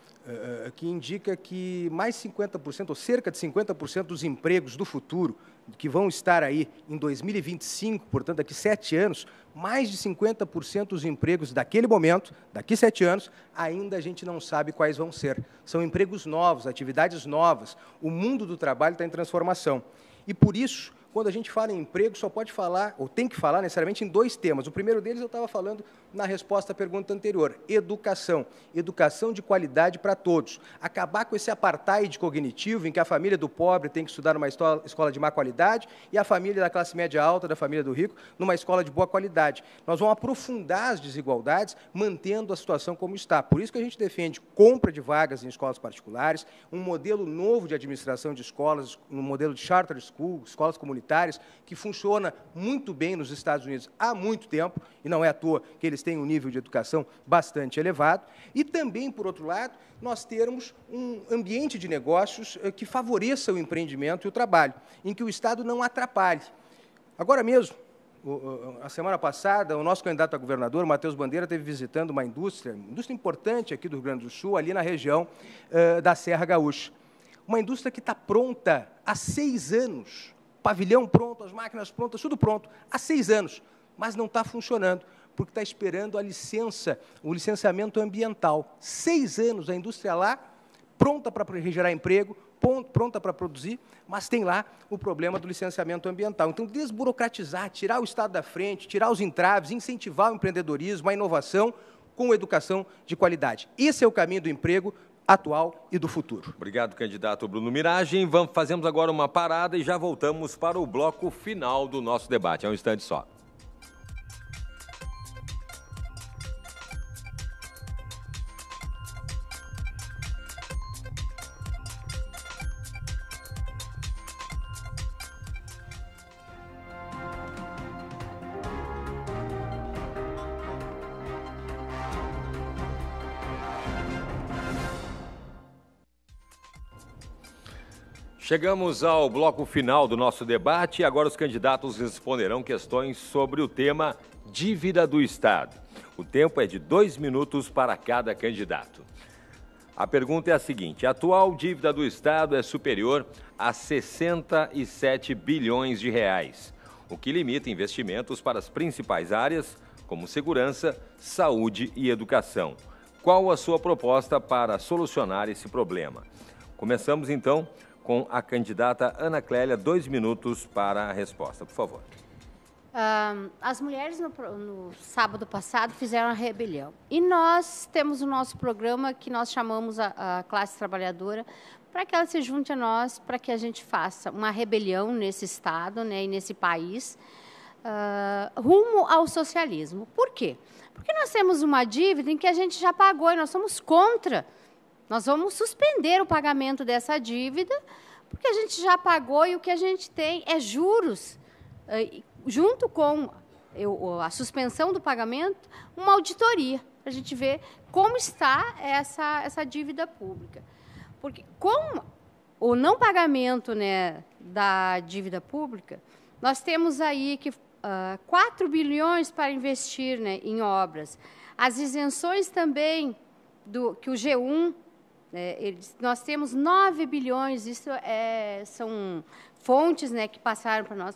que indica que mais 50%, ou cerca de 50% dos empregos do futuro, que vão estar aí em 2025, portanto, daqui 7 anos, mais de 50% dos empregos daquele momento, daqui 7 anos, ainda a gente não sabe quais vão ser. São empregos novos, atividades novas. O mundo do trabalho está em transformação. E, por isso, quando a gente fala em emprego, só pode falar, ou tem que falar necessariamente em 2 temas. O primeiro deles eu estava falando na resposta à pergunta anterior, educação. Educação de qualidade para todos. Acabar com esse apartheid cognitivo em que a família do pobre tem que estudar numa escola de má qualidade e a família da classe média alta, da família do rico, numa escola de boa qualidade. Nós vamos aprofundar as desigualdades, mantendo a situação como está. Por isso que a gente defende compra de vagas em escolas particulares, um modelo novo de administração de escolas, um modelo de charter school, escolas comunitárias, que funciona muito bem nos Estados Unidos há muito tempo, e não é à toa que eles têm um nível de educação bastante elevado, e também, por outro lado, nós termos um ambiente de negócios que favoreça o empreendimento e o trabalho, em que o Estado não atrapalhe. Agora mesmo, a semana passada, o nosso candidato a governador, Matheus Bandeira, esteve visitando uma indústria importante aqui do Rio Grande do Sul, ali na região da Serra Gaúcha. Uma indústria que está pronta há 6 anos, pavilhão pronto, as máquinas prontas, tudo pronto, há 6 anos, mas não está funcionando, porque está esperando a licença, o licenciamento ambiental. 6 anos, a indústria lá, pronta para gerar emprego, pronta para produzir, mas tem lá o problema do licenciamento ambiental. Então, desburocratizar, tirar o Estado da frente, tirar os entraves, incentivar o empreendedorismo, a inovação, com educação de qualidade. Esse é o caminho do emprego atual e do futuro. Obrigado, candidato Bruno Mirage. Fazemos agora uma parada e já voltamos para o bloco final do nosso debate. É um instante só. Chegamos ao bloco final do nosso debate e agora os candidatos responderão questões sobre o tema dívida do Estado. O tempo é de 2 minutos para cada candidato. A pergunta é a seguinte: a atual dívida do Estado é superior a 67 bilhões de reais, o que limita investimentos para as principais áreas, como segurança, saúde e educação. Qual a sua proposta para solucionar esse problema? Começamos, então, com a candidata Ana Clélia, 2 minutos para a resposta, por favor. As mulheres no sábado passado fizeram a rebelião. E nós temos o nosso programa que nós chamamos a classe trabalhadora para que ela se junte a nós, para que a gente faça uma rebelião nesse Estado, né, e nesse país, rumo ao socialismo. Por quê? Porque nós temos uma dívida em que a gente já pagou e nós somos contra. Nós vamos suspender o pagamento dessa dívida, porque a gente já pagou e o que a gente tem é juros. Junto com a suspensão do pagamento, uma auditoria. para a gente ver como está essa dívida pública. Porque com o não pagamento, né, da dívida pública, nós temos aí que 4 bilhões para investir, né, em obras. As isenções também, que o G1, nós temos 9 bilhões, isso são fontes, né, que passaram para nós.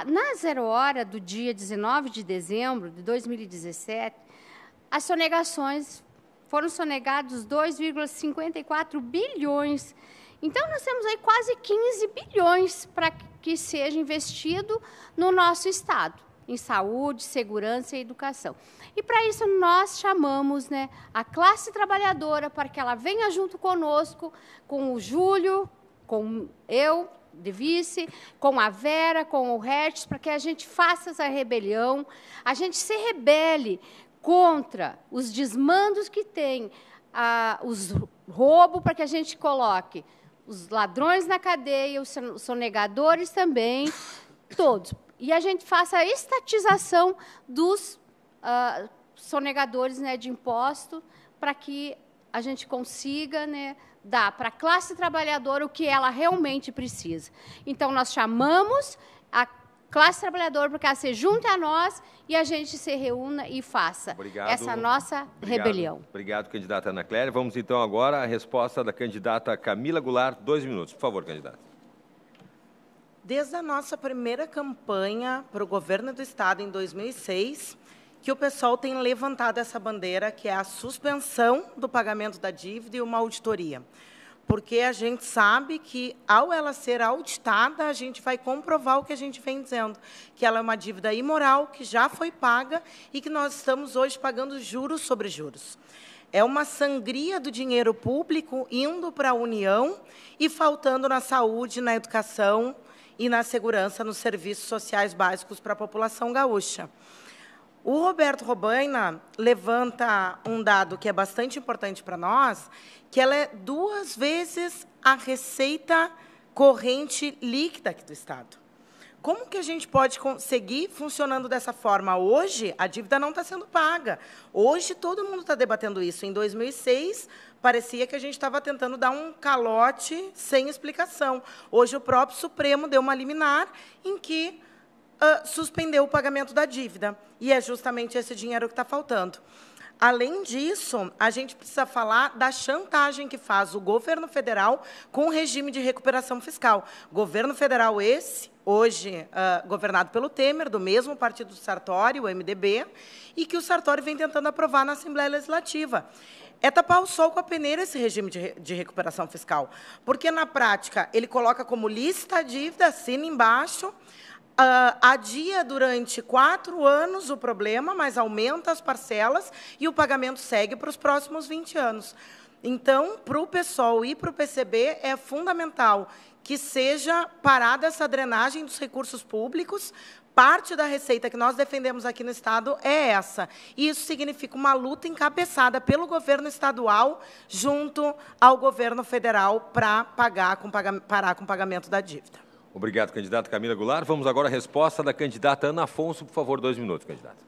Na 0 hora do dia 19 de dezembro de 2017, as sonegações foram sonegados 2,54 bilhões. Então, nós temos aí quase 15 bilhões para que seja investido no nosso Estado, em saúde, segurança e educação. E, para isso, nós chamamos, né, a classe trabalhadora para que ela venha junto conosco, com o Júlio, com eu, de vice, com a Vera, com o Hertz, para que a gente faça essa rebelião, a gente se rebele contra os desmandos que tem, os roubos, para que a gente coloque os ladrões na cadeia, os sonegadores também, todos. E a gente faça a estatização dos sonegadores, né, de imposto, para que a gente consiga, né, dar para a classe trabalhadora o que ela realmente precisa. Então, nós chamamos a classe trabalhadora para que ela se junte a nós e a gente se reúna e faça essa nossa rebelião. Obrigado, candidata Ana Clélia. Vamos, então, agora à resposta da candidata Camila Goulart. 2 minutos. Por favor, candidata. Desde a nossa primeira campanha para o governo do Estado, em 2006, que o pessoal tem levantado essa bandeira, que é a suspensão do pagamento da dívida e uma auditoria. Porque a gente sabe que, ao ela ser auditada, a gente vai comprovar o que a gente vem dizendo, que ela é uma dívida imoral, que já foi paga e que nós estamos hoje pagando juros sobre juros. É uma sangria do dinheiro público indo para a União e faltando na saúde, na educação e na segurança, nos serviços sociais básicos para a população gaúcha. O Roberto Robaina levanta um dado que é bastante importante para nós, que ela é 2 vezes a receita corrente líquida aqui do Estado. Como que a gente pode seguir funcionando dessa forma? Hoje, a dívida não está sendo paga. Hoje, todo mundo está debatendo isso. Em 2006, parecia que a gente estava tentando dar um calote sem explicação. Hoje, o próprio Supremo deu uma liminar em que suspendeu o pagamento da dívida. E é justamente esse dinheiro que está faltando. Além disso, a gente precisa falar da chantagem que faz o governo federal com o regime de recuperação fiscal. Governo federal esse, hoje governado pelo Temer, do mesmo partido do Sartori, o MDB, e que o Sartori vem tentando aprovar na Assembleia Legislativa. É tapar o sol com a peneira esse regime de recuperação fiscal. Porque, na prática, ele coloca como lista a dívida, assina embaixo, adia durante 4 anos o problema, mas aumenta as parcelas e o pagamento segue para os próximos 20 anos. Então, para o PSOL e para o PCB, é fundamental que seja parada essa drenagem dos recursos públicos. Parte da receita que nós defendemos aqui no Estado é essa. E isso significa uma luta encabeçada pelo governo estadual junto ao governo federal para parar com o pagamento da dívida. Obrigado, candidata Camila Goulart. Vamos agora à resposta da candidata Ana Afonso. Por favor, 2 minutos, candidata.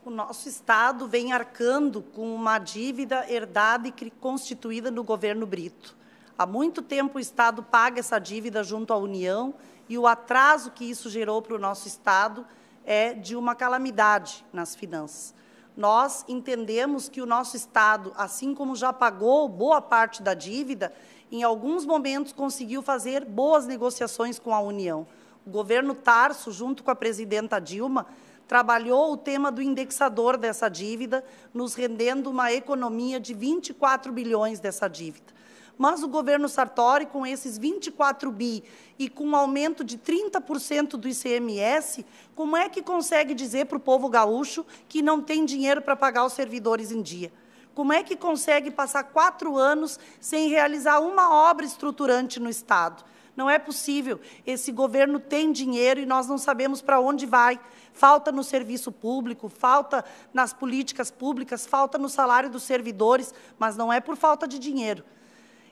O nosso Estado vem arcando com uma dívida herdada e constituída no governo Brito. Há muito tempo o Estado paga essa dívida junto à União e o atraso que isso gerou para o nosso Estado é de uma calamidade nas finanças. Nós entendemos que o nosso Estado, assim como já pagou boa parte da dívida, em alguns momentos conseguiu fazer boas negociações com a União. O governo Tarso, junto com a presidenta Dilma, trabalhou o tema do indexador dessa dívida, nos rendendo uma economia de 24 bilhões dessa dívida. Mas o governo Sartori, com esses 24 bi e com um aumento de 30% do ICMS, como é que consegue dizer para o povo gaúcho que não tem dinheiro para pagar os servidores em dia? Como é que consegue passar 4 anos sem realizar uma obra estruturante no Estado? Não é possível. Esse governo tem dinheiro e nós não sabemos para onde vai. Falta no serviço público, falta nas políticas públicas, falta no salário dos servidores, mas não é por falta de dinheiro.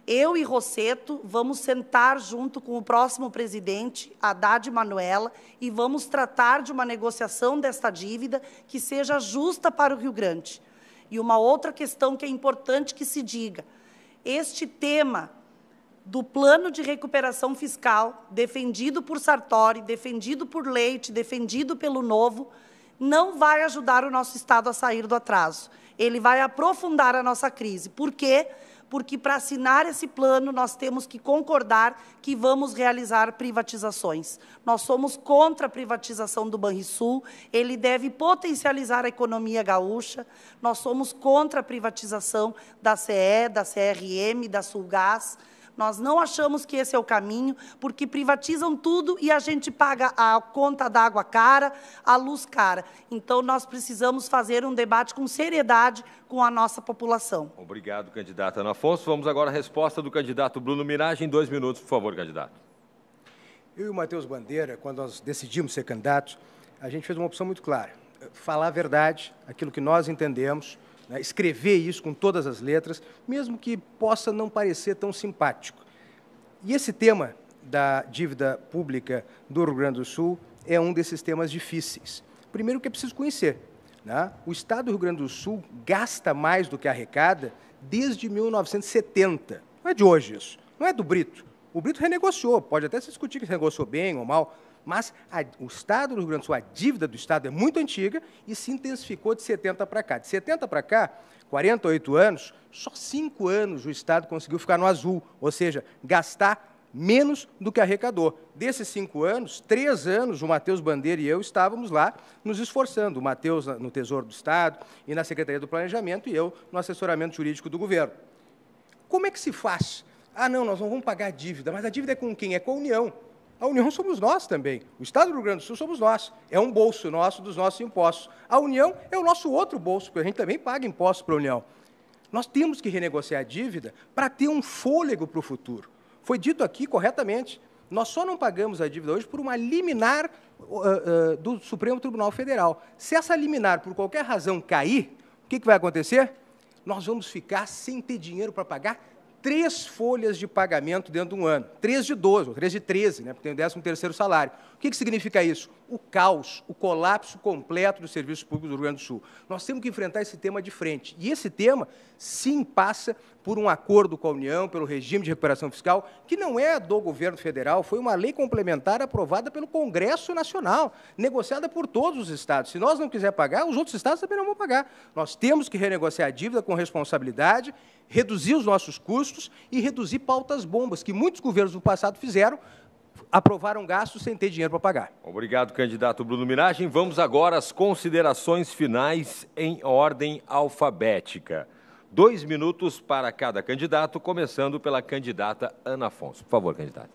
Eu e Rosseto vamos sentar junto com o próximo presidente, Haddad Manuela, e vamos tratar de uma negociação desta dívida que seja justa para o Rio Grande. E uma outra questão que é importante que se diga, este tema do plano de recuperação fiscal, defendido por Sartori, defendido por Leite, defendido pelo Novo, não vai ajudar o nosso Estado a sair do atraso. Ele vai aprofundar a nossa crise. Por quê? Porque, para assinar esse plano, nós temos que concordar que vamos realizar privatizações. Nós somos contra a privatização do Banrisul, ele deve potencializar a economia gaúcha. Nós somos contra a privatização da CE, da CRM, da Sulgás. Nós não achamos que esse é o caminho, porque privatizam tudo e a gente paga a conta da água cara, a luz cara. Então, nós precisamos fazer um debate com seriedade com a nossa população. Obrigado, candidata Ana Afonso. Vamos agora à resposta do candidato Bruno Mirage. Em 2 minutos, por favor, candidato. Eu e o Matheus Bandeira, quando nós decidimos ser candidatos, a gente fez uma opção muito clara. Falar a verdade, aquilo que nós entendemos, né, escrever isso com todas as letras, mesmo que possa não parecer tão simpático. E esse tema da dívida pública do Rio Grande do Sul é um desses temas difíceis. Primeiro que é preciso conhecer, né? O Estado do Rio Grande do Sul gasta mais do que arrecada desde 1970. Não é de hoje isso, não é do Brito. O Brito renegociou, pode até se discutir que renegociou bem ou mal, mas o Estado do Rio Grande do Sul, a dívida do Estado é muito antiga e se intensificou de 70 para cá. De 70 para cá, 48 anos, só 5 anos o Estado conseguiu ficar no azul, ou seja, gastar menos do que arrecadou. Desses 5 anos, 3 anos, o Matheus Bandeira e eu estávamos lá nos esforçando. O Matheus no Tesouro do Estado e na Secretaria do Planejamento e eu no assessoramento jurídico do governo. Como é que se faz? Ah, não, nós não vamos pagar a dívida, mas a dívida é com quem? É com a União. A União somos nós também. O Estado do Rio Grande do Sul somos nós. É um bolso nosso dos nossos impostos. A União é o nosso outro bolso, porque a gente também paga impostos para a União. Nós temos que renegociar a dívida para ter um fôlego para o futuro. Foi dito aqui corretamente. Nós só não pagamos a dívida hoje por uma liminar do Supremo Tribunal Federal. Se essa liminar, por qualquer razão, cair, o que vai acontecer? Nós vamos ficar sem ter dinheiro para pagar 3 folhas de pagamento dentro de um ano, 3 de 12, ou 3 de 13, né, porque tem o 13º salário. O que significa isso? O caos, o colapso completo dos serviços públicos do Rio Grande do Sul. Nós temos que enfrentar esse tema de frente. E esse tema, sim, passa por um acordo com a União, pelo regime de recuperação fiscal, que não é do governo federal, foi uma lei complementar aprovada pelo Congresso Nacional, negociada por todos os estados. Se nós não quisermos pagar, os outros estados também não vão pagar. Nós temos que renegociar a dívida com responsabilidade, reduzir os nossos custos e reduzir pautas bombas, que muitos governos do passado fizeram, aprovaram gastos sem ter dinheiro para pagar. Obrigado, candidato Bruno Miragem. Vamos agora às considerações finais em ordem alfabética. 2 minutos para cada candidato, começando pela candidata Ana Afonso. Por favor, candidata.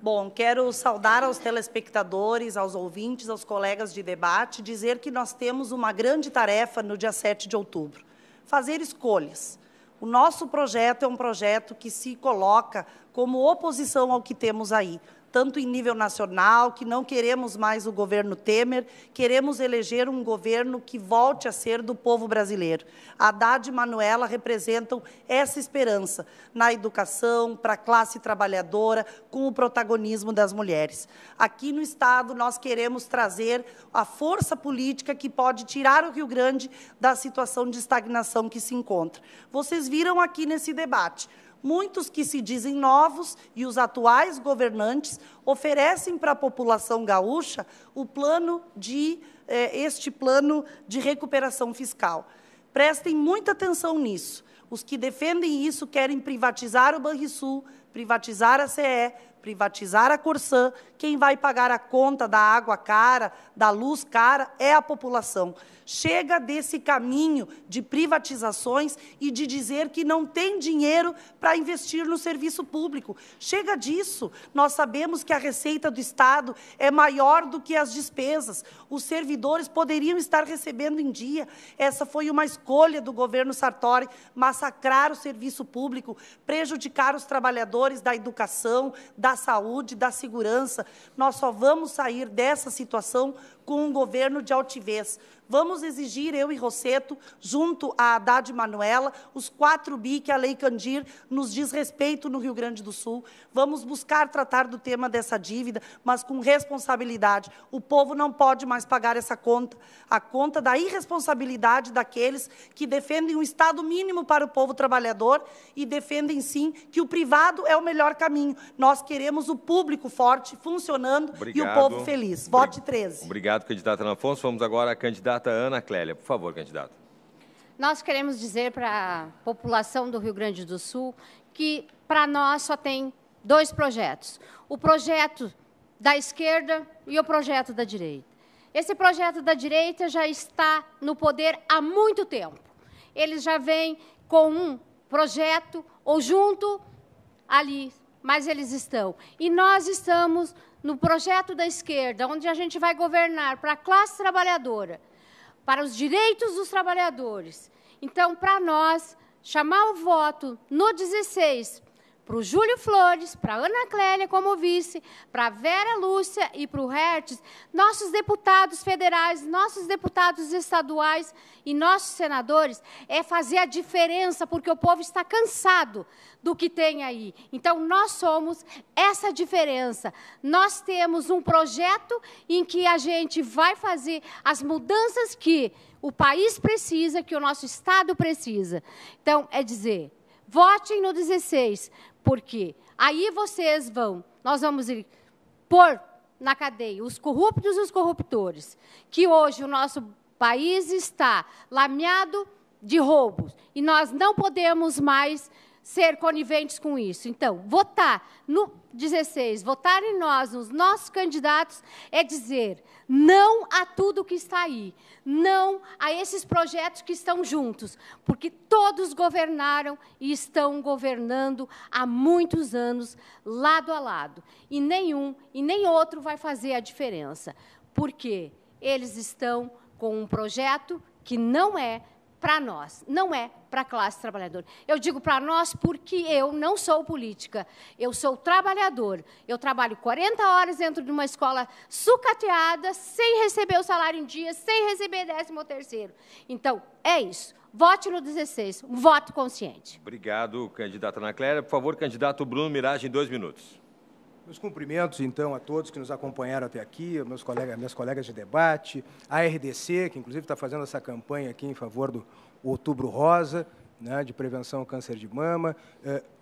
Bom, quero saudar aos telespectadores, aos ouvintes, aos colegas de debate, dizer que nós temos uma grande tarefa no dia 7 de outubro. Fazer escolhas. O nosso projeto é um projeto que se coloca como oposição ao que temos aí, tanto em nível nacional, que não queremos mais o governo Temer, queremos eleger um governo que volte a ser do povo brasileiro. Haddad e Manuela representam essa esperança na educação, para a classe trabalhadora, com o protagonismo das mulheres. Aqui no Estado, nós queremos trazer a força política que pode tirar o Rio Grande da situação de estagnação que se encontra. Vocês viram aqui nesse debate, muitos que se dizem novos e os atuais governantes oferecem para a população gaúcha este plano de recuperação fiscal. Prestem muita atenção nisso. Os que defendem isso querem privatizar o Banrisul, privatizar a CE, privatizar a Corsã. Quem vai pagar a conta da água cara, da luz cara, é a população. Chega desse caminho de privatizações e de dizer que não tem dinheiro para investir no serviço público. Chega disso. Nós sabemos que a receita do Estado é maior do que as despesas. Os servidores poderiam estar recebendo em dia. Essa foi uma escolha do governo Sartori, massacrar o serviço público, prejudicar os trabalhadores da educação, da saúde, da segurança. Nós só vamos sair dessa situação com um governo de altivez. Vamos exigir, eu e Rosseto, junto à Haddad Manuela, os 4 bi que a Lei Candir nos diz respeito no Rio Grande do Sul. Vamos buscar tratar do tema dessa dívida, mas com responsabilidade. O povo não pode mais pagar essa conta, a conta da irresponsabilidade daqueles que defendem um Estado mínimo para o povo trabalhador e defendem, sim, que o privado é o melhor caminho. Nós queremos o público forte, funcionando, e o povo feliz. Vote 13. Obrigado, candidata Ana Afonso. Vamos agora à candidata Ana Clélia. Por favor, candidata. Nós queremos dizer para a população do Rio Grande do Sul que, para nós, só tem 2 projetos. O projeto da esquerda e o projeto da direita. Esse projeto da direita já está no poder há muito tempo. Eles já vêm com um projeto ou junto ali, mas eles estão. E nós estamos no projeto da esquerda, onde a gente vai governar para a classe trabalhadora, para os direitos dos trabalhadores. Então, para nós, chamar o voto no 16 para o Júlio Flores, para a Ana Clélia como vice, para a Vera Lúcia e para o Hertz, nossos deputados federais, nossos deputados estaduais e nossos senadores, é fazer a diferença, porque o povo está cansado do que tem aí. Então, nós somos essa diferença. Nós temos um projeto em que a gente vai fazer as mudanças que o país precisa, que o nosso Estado precisa. Então, é dizer, votem no 16, porque aí nós vamos ir pôr na cadeia os corruptos e os corruptores, que hoje o nosso país está lameado de roubos, e nós não podemos mais ser coniventes com isso. Então, votar no 16, votar em nós, nos nossos candidatos, é dizer não a tudo que está aí, não a esses projetos que estão juntos, porque todos governaram e estão governando há muitos anos, lado a lado, e nenhum e nem outro vai fazer a diferença, porque eles estão com um projeto que não é para nós, não é para a classe trabalhadora. Eu digo para nós porque eu não sou política, eu sou trabalhador. Eu trabalho 40 horas dentro de uma escola sucateada, sem receber o salário em dia, sem receber 13º. Então, é isso. Vote no 16, um voto consciente. Obrigado, candidata Ana Clélia. Por favor, candidato Bruno Mirage, em 2 minutos. Meus cumprimentos, então, a todos que nos acompanharam até aqui, minhas colegas de debate, a RDC, que, inclusive, está fazendo essa campanha aqui em favor do Outubro Rosa, né, de prevenção ao câncer de mama,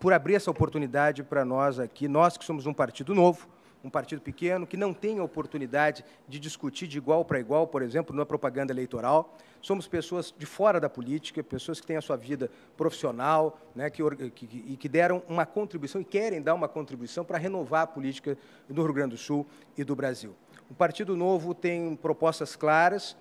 por abrir essa oportunidade para nós aqui, nós que somos um partido novo, um partido pequeno, que não tem a oportunidade de discutir de igual para igual, por exemplo, na propaganda eleitoral. Somos pessoas de fora da política, pessoas que têm a sua vida profissional, né, que deram uma contribuição e querem dar uma contribuição para renovar a política do Rio Grande do Sul e do Brasil. O Partido Novo tem propostas claras,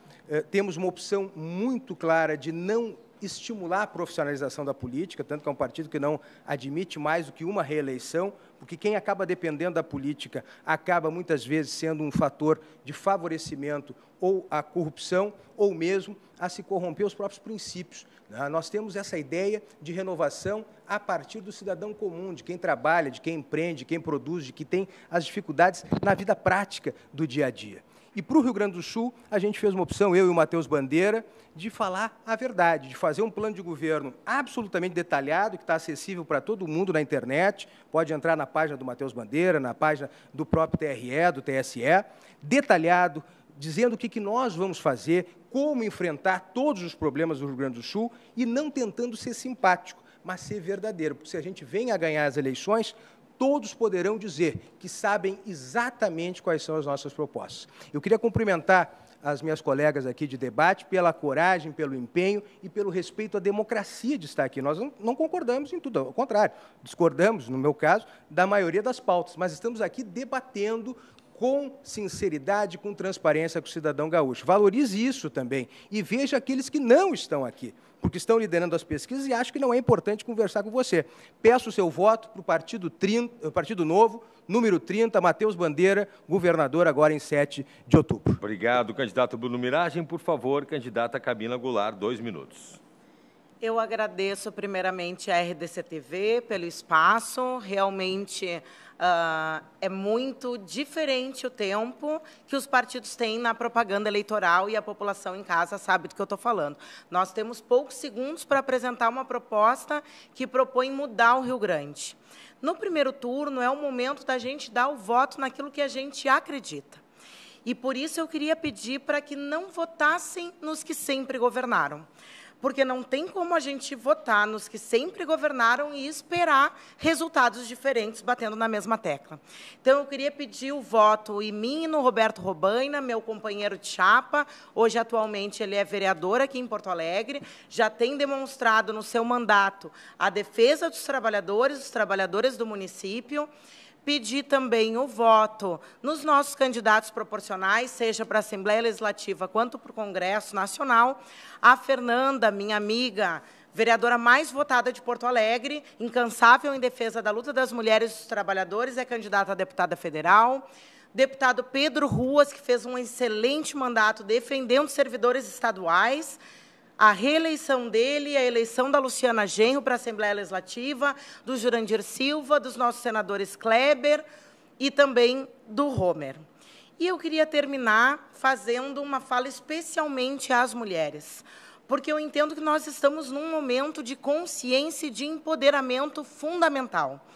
temos uma opção muito clara de não estimular a profissionalização da política, tanto que é um partido que não admite mais do que uma reeleição, porque quem acaba dependendo da política acaba, muitas vezes, sendo um fator de favorecimento ou à corrupção, ou mesmo a se corromper os próprios princípios. Nós temos essa ideia de renovação a partir do cidadão comum, de quem trabalha, de quem empreende, de quem produz, de quem tem as dificuldades na vida prática do dia a dia. E para o Rio Grande do Sul, a gente fez uma opção, eu e o Matheus Bandeira, de falar a verdade, de fazer um plano de governo absolutamente detalhado, que está acessível para todo mundo na internet, pode entrar na página do Matheus Bandeira, na página do próprio TRE, do TSE, detalhado, dizendo o que nós vamos fazer, como enfrentar todos os problemas do Rio Grande do Sul, e não tentando ser simpático, mas ser verdadeiro, porque se a gente vem a ganhar as eleições, todos poderão dizer que sabem exatamente quais são as nossas propostas. Eu queria cumprimentar as minhas colegas aqui de debate pela coragem, pelo empenho e pelo respeito à democracia de estar aqui. Nós não concordamos em tudo, ao contrário, discordamos, no meu caso, da maioria das pautas, mas estamos aqui debatendo com sinceridade, com transparência com o cidadão gaúcho. Valorize isso também e veja aqueles que não estão aqui, porque estão liderando as pesquisas e acho que não é importante conversar com você. Peço o seu voto para o Partido Novo, número 30, Matheus Bandeira, governador, agora em 7 de outubro. Obrigado, candidato Bruno Miragem. Por favor, candidata Camila Goulart, 2 minutos. Eu agradeço primeiramente a RDC TV pelo espaço. Realmente é muito diferente o tempo que os partidos têm na propaganda eleitoral e a população em casa sabe do que eu estou falando. Nós temos poucos segundos para apresentar uma proposta que propõe mudar o Rio Grande. No primeiro turno é o momento da gente dar o voto naquilo que a gente acredita. E por isso eu queria pedir para que não votassem nos que sempre governaram. Porque não tem como a gente votar nos que sempre governaram e esperar resultados diferentes batendo na mesma tecla. Então, eu queria pedir o voto em mim e no Roberto Robaina, meu companheiro de chapa. Hoje, atualmente, ele é vereador aqui em Porto Alegre. Já tem demonstrado no seu mandato a defesa dos trabalhadores do município. Pedir também o voto nos nossos candidatos proporcionais, seja para a Assembleia Legislativa quanto para o Congresso Nacional. A Fernanda, minha amiga, vereadora mais votada de Porto Alegre, incansável em defesa da luta das mulheres e dos trabalhadores, é candidata a deputada federal. Deputado Pedro Ruas, que fez um excelente mandato defendendo os servidores estaduais. A reeleição dele, a eleição da Luciana Genro para a Assembleia Legislativa, do Jurandir Silva, dos nossos senadores Kleber e também do Romer. E eu queria terminar fazendo uma fala especialmente às mulheres, porque eu entendo que nós estamos num momento de consciência e de empoderamento fundamental.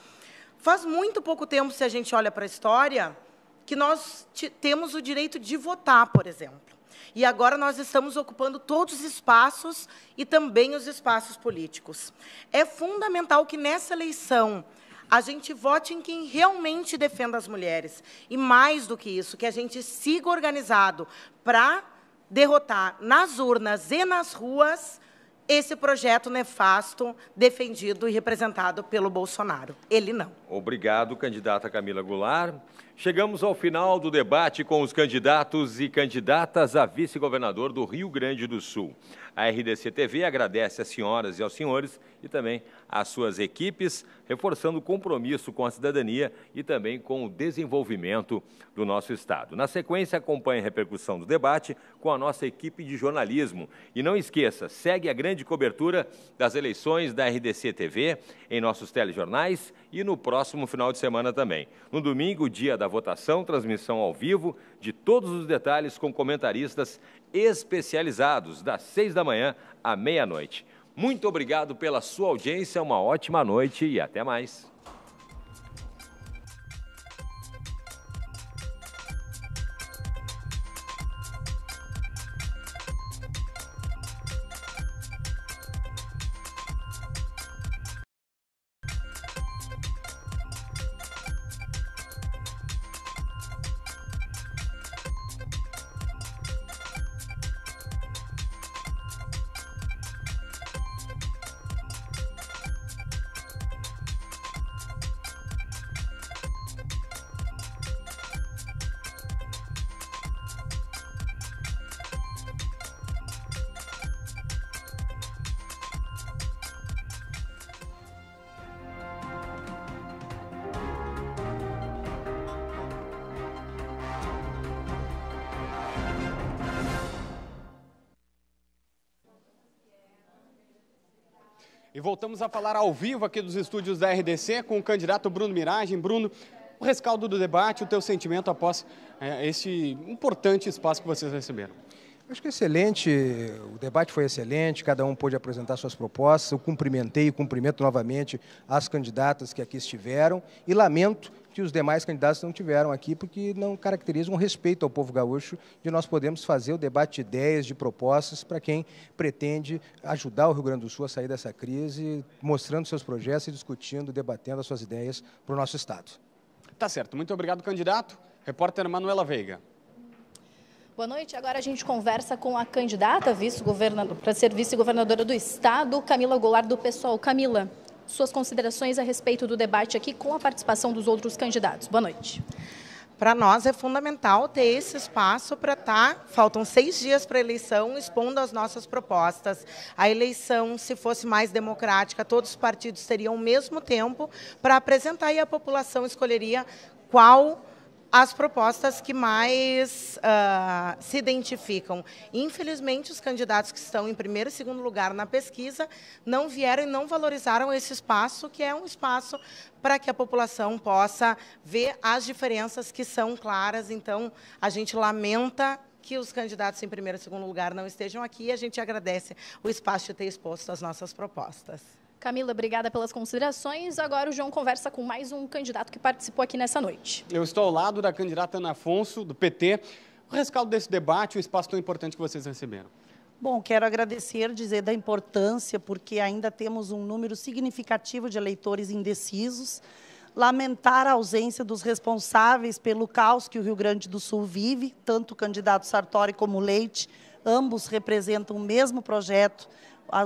Faz muito pouco tempo, se a gente olha para a história, que nós temos o direito de votar, por exemplo. E agora nós estamos ocupando todos os espaços e também os espaços políticos. É fundamental que, nessa eleição, a gente vote em quem realmente defenda as mulheres. E, mais do que isso, que a gente siga organizado para derrotar nas urnas e nas ruas esse projeto nefasto defendido e representado pelo Bolsonaro. Ele não. Obrigado, candidata Camila Goulart. Chegamos ao final do debate com os candidatos e candidatas a vice-governador do Rio Grande do Sul. A RDC TV agradece às senhoras e aos senhores e também às suas equipes, reforçando o compromisso com a cidadania e também com o desenvolvimento do nosso Estado. Na sequência, acompanhe a repercussão do debate com a nossa equipe de jornalismo. E não esqueça, segue a grande cobertura das eleições da RDC TV em nossos telejornais e no próximo final de semana também. No domingo, dia da votação, transmissão ao vivo de todos os detalhes com comentaristas especializados, das 6 da manhã à meia-noite. Muito obrigado pela sua audiência, uma ótima noite e até mais. E voltamos a falar ao vivo aqui dos estúdios da RDC com o candidato Bruno Miragem. Bruno, o rescaldo do debate, o teu sentimento após esse importante espaço que vocês receberam. Acho que excelente, o debate foi excelente, cada um pôde apresentar suas propostas, eu cumprimentei e cumprimento novamente as candidatas que aqui estiveram e lamento que os demais candidatos não tiveram aqui, porque não caracterizam um respeito ao povo gaúcho de nós podermos fazer o debate de ideias, de propostas para quem pretende ajudar o Rio Grande do Sul a sair dessa crise, mostrando seus projetos e discutindo, debatendo as suas ideias para o nosso Estado. Tá certo, muito obrigado, candidato. Repórter Manuela Veiga. Boa noite. Agora a gente conversa com a candidata para ser vice-governadora do Estado, Camila Goulart, do PSOL. Camila, suas considerações a respeito do debate aqui com a participação dos outros candidatos. Boa noite. Para nós é fundamental ter esse espaço para faltam 6 dias para a eleição, expondo as nossas propostas. A eleição, se fosse mais democrática, todos os partidos teriam o mesmo tempo para apresentar e a população escolheria qual as propostas que mais se identificam. Infelizmente, os candidatos que estão em primeiro e segundo lugar na pesquisa não vieram e não valorizaram esse espaço, que é um espaço para que a população possa ver as diferenças que são claras. Então, a gente lamenta que os candidatos em primeiro e segundo lugar não estejam aqui e a gente agradece o espaço de ter exposto as nossas propostas. Camila, obrigada pelas considerações. Agora o João conversa com mais um candidato que participou aqui nessa noite. Eu estou ao lado da candidata Ana Afonso, do PT. O rescaldo desse debate, o espaço tão importante que vocês receberam. Bom, quero agradecer, dizer da importância, porque ainda temos um número significativo de eleitores indecisos. Lamentar a ausência dos responsáveis pelo caos que o Rio Grande do Sul vive, tanto o candidato Sartori como o Leite, ambos representam o mesmo projeto,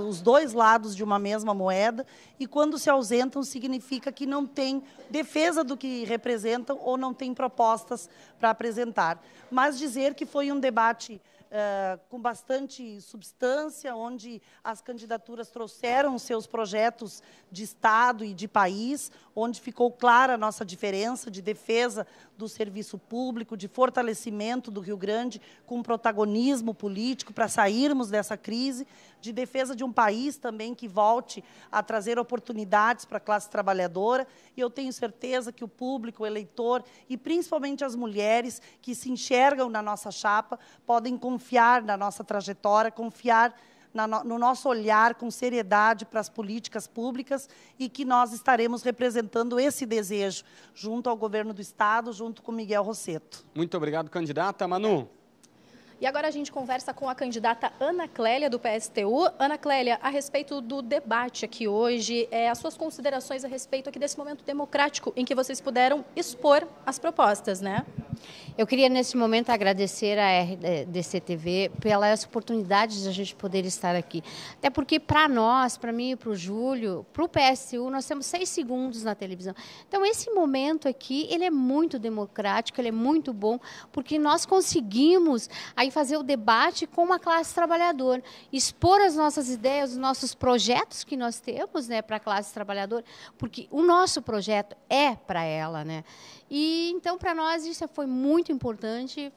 os dois lados de uma mesma moeda, e quando se ausentam significa que não tem defesa do que representam ou não tem propostas para apresentar. Mas dizer que foi um debate com bastante substância, onde as candidaturas trouxeram seus projetos de Estado e de país, onde ficou clara a nossa diferença de defesa do serviço público, de fortalecimento do Rio Grande com protagonismo político para sairmos dessa crise, de defesa de um país também que volte a trazer oportunidades para a classe trabalhadora. E eu tenho certeza que o público, o eleitor e principalmente as mulheres que se enxergam na nossa chapa podem confiar na nossa trajetória, confiar no nosso olhar com seriedade para as políticas públicas e que nós estaremos representando esse desejo junto ao governo do Estado, junto com Miguel Rosseto. Muito obrigado, candidata. Manu. E agora a gente conversa com a candidata Ana Clélia, do PSTU. Ana Clélia, a respeito do debate aqui hoje, as suas considerações a respeito aqui desse momento democrático em que vocês puderam expor as propostas, né? Eu queria, nesse momento, agradecer à RDC TV pela essa oportunidade de a gente poder estar aqui. Até porque, para nós, para mim e para o Júlio, para o PSU, nós temos 6 segundos na televisão. Então, esse momento aqui, ele é muito democrático, ele é muito bom, porque nós conseguimos aí fazer o debate com a classe trabalhadora, expor as nossas ideias, os nossos projetos que nós temos, né, para a classe trabalhadora, porque o nosso projeto é para ela, né? E, então, para nós, isso foi muito importante,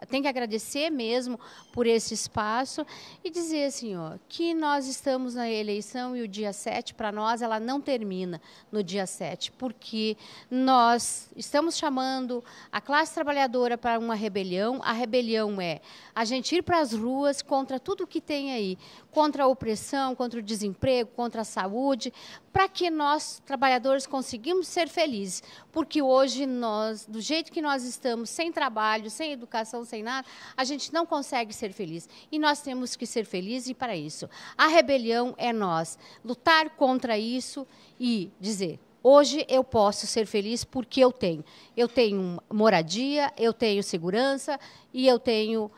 tem que agradecer mesmo por esse espaço e dizer assim, ó, que nós estamos na eleição e o dia 7, para nós, ela não termina no dia 7, porque nós estamos chamando a classe trabalhadora para uma rebelião. A rebelião é a gente ir para as ruas contra tudo que tem aí, contra a opressão, contra o desemprego, contra a saúde, para que nós, trabalhadores, conseguimos ser felizes. Porque hoje nós, do jeito que nós estamos, sem trabalho, sem educação, sem nada, a gente não consegue ser feliz. E nós temos que ser felizes e para isso. A rebelião é nós lutar contra isso e dizer: hoje eu posso ser feliz porque eu tenho. Eu tenho moradia, eu tenho segurança e eu tenho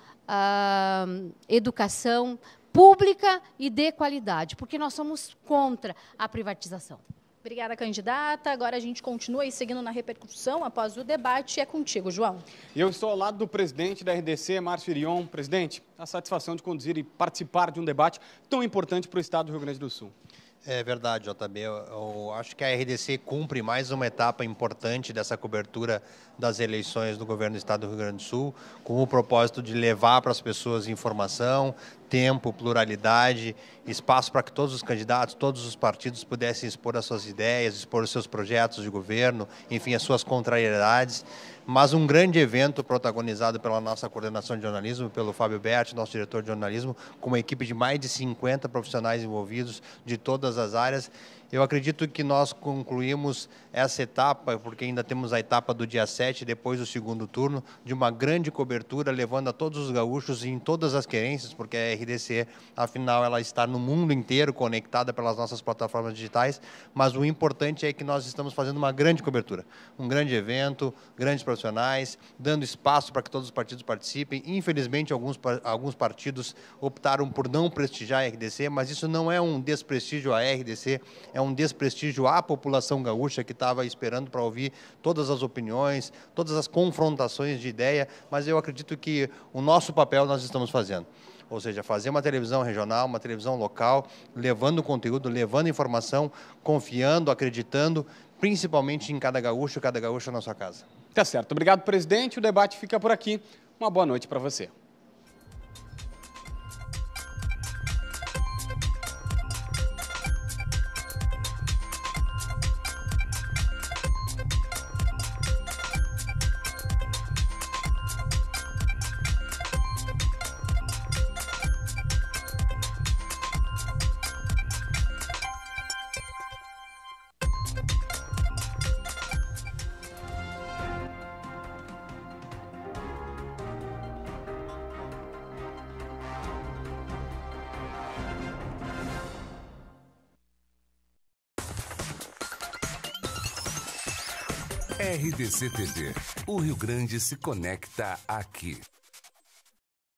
educação pública e de qualidade, porque nós somos contra a privatização. Obrigada, candidata. Agora a gente continua aí seguindo na repercussão após o debate. É contigo, João. Eu estou ao lado do presidente da RDC, Márcio Irion. Presidente, a satisfação de conduzir e participar de um debate tão importante para o Estado do Rio Grande do Sul. É verdade, JB. Eu acho que a RDC cumpre mais uma etapa importante dessa cobertura das eleições do governo do Estado do Rio Grande do Sul, com o propósito de levar para as pessoas informação, tempo, pluralidade, espaço para que todos os candidatos, todos os partidos pudessem expor as suas ideias, expor os seus projetos de governo, enfim, as suas contrariedades. Mas um grande evento protagonizado pela nossa coordenação de jornalismo, pelo Fábio Berti, nosso diretor de jornalismo, com uma equipe de mais de 50 profissionais envolvidos de todas as áreas. Eu acredito que nós concluímos essa etapa, porque ainda temos a etapa do dia 7, depois do segundo turno, de uma grande cobertura, levando a todos os gaúchos em todas as querências, porque a RDC, afinal, ela está no mundo inteiro conectada pelas nossas plataformas digitais, mas o importante é que nós estamos fazendo uma grande cobertura, um grande evento, grandes profissionais, dando espaço para que todos os partidos participem. Infelizmente, alguns partidos optaram por não prestigiar a RDC, mas isso não é um desprestígio à RDC, é um desprestígio à população gaúcha que estava esperando para ouvir todas as opiniões, todas as confrontações de ideia, mas eu acredito que o nosso papel nós estamos fazendo. Ou seja, fazer uma televisão regional, uma televisão local, levando conteúdo, levando informação, confiando, acreditando, principalmente em cada gaúcho na sua casa. Tá certo. Obrigado, presidente. O debate fica por aqui. Uma boa noite para você. RDC TV. O Rio Grande se conecta aqui.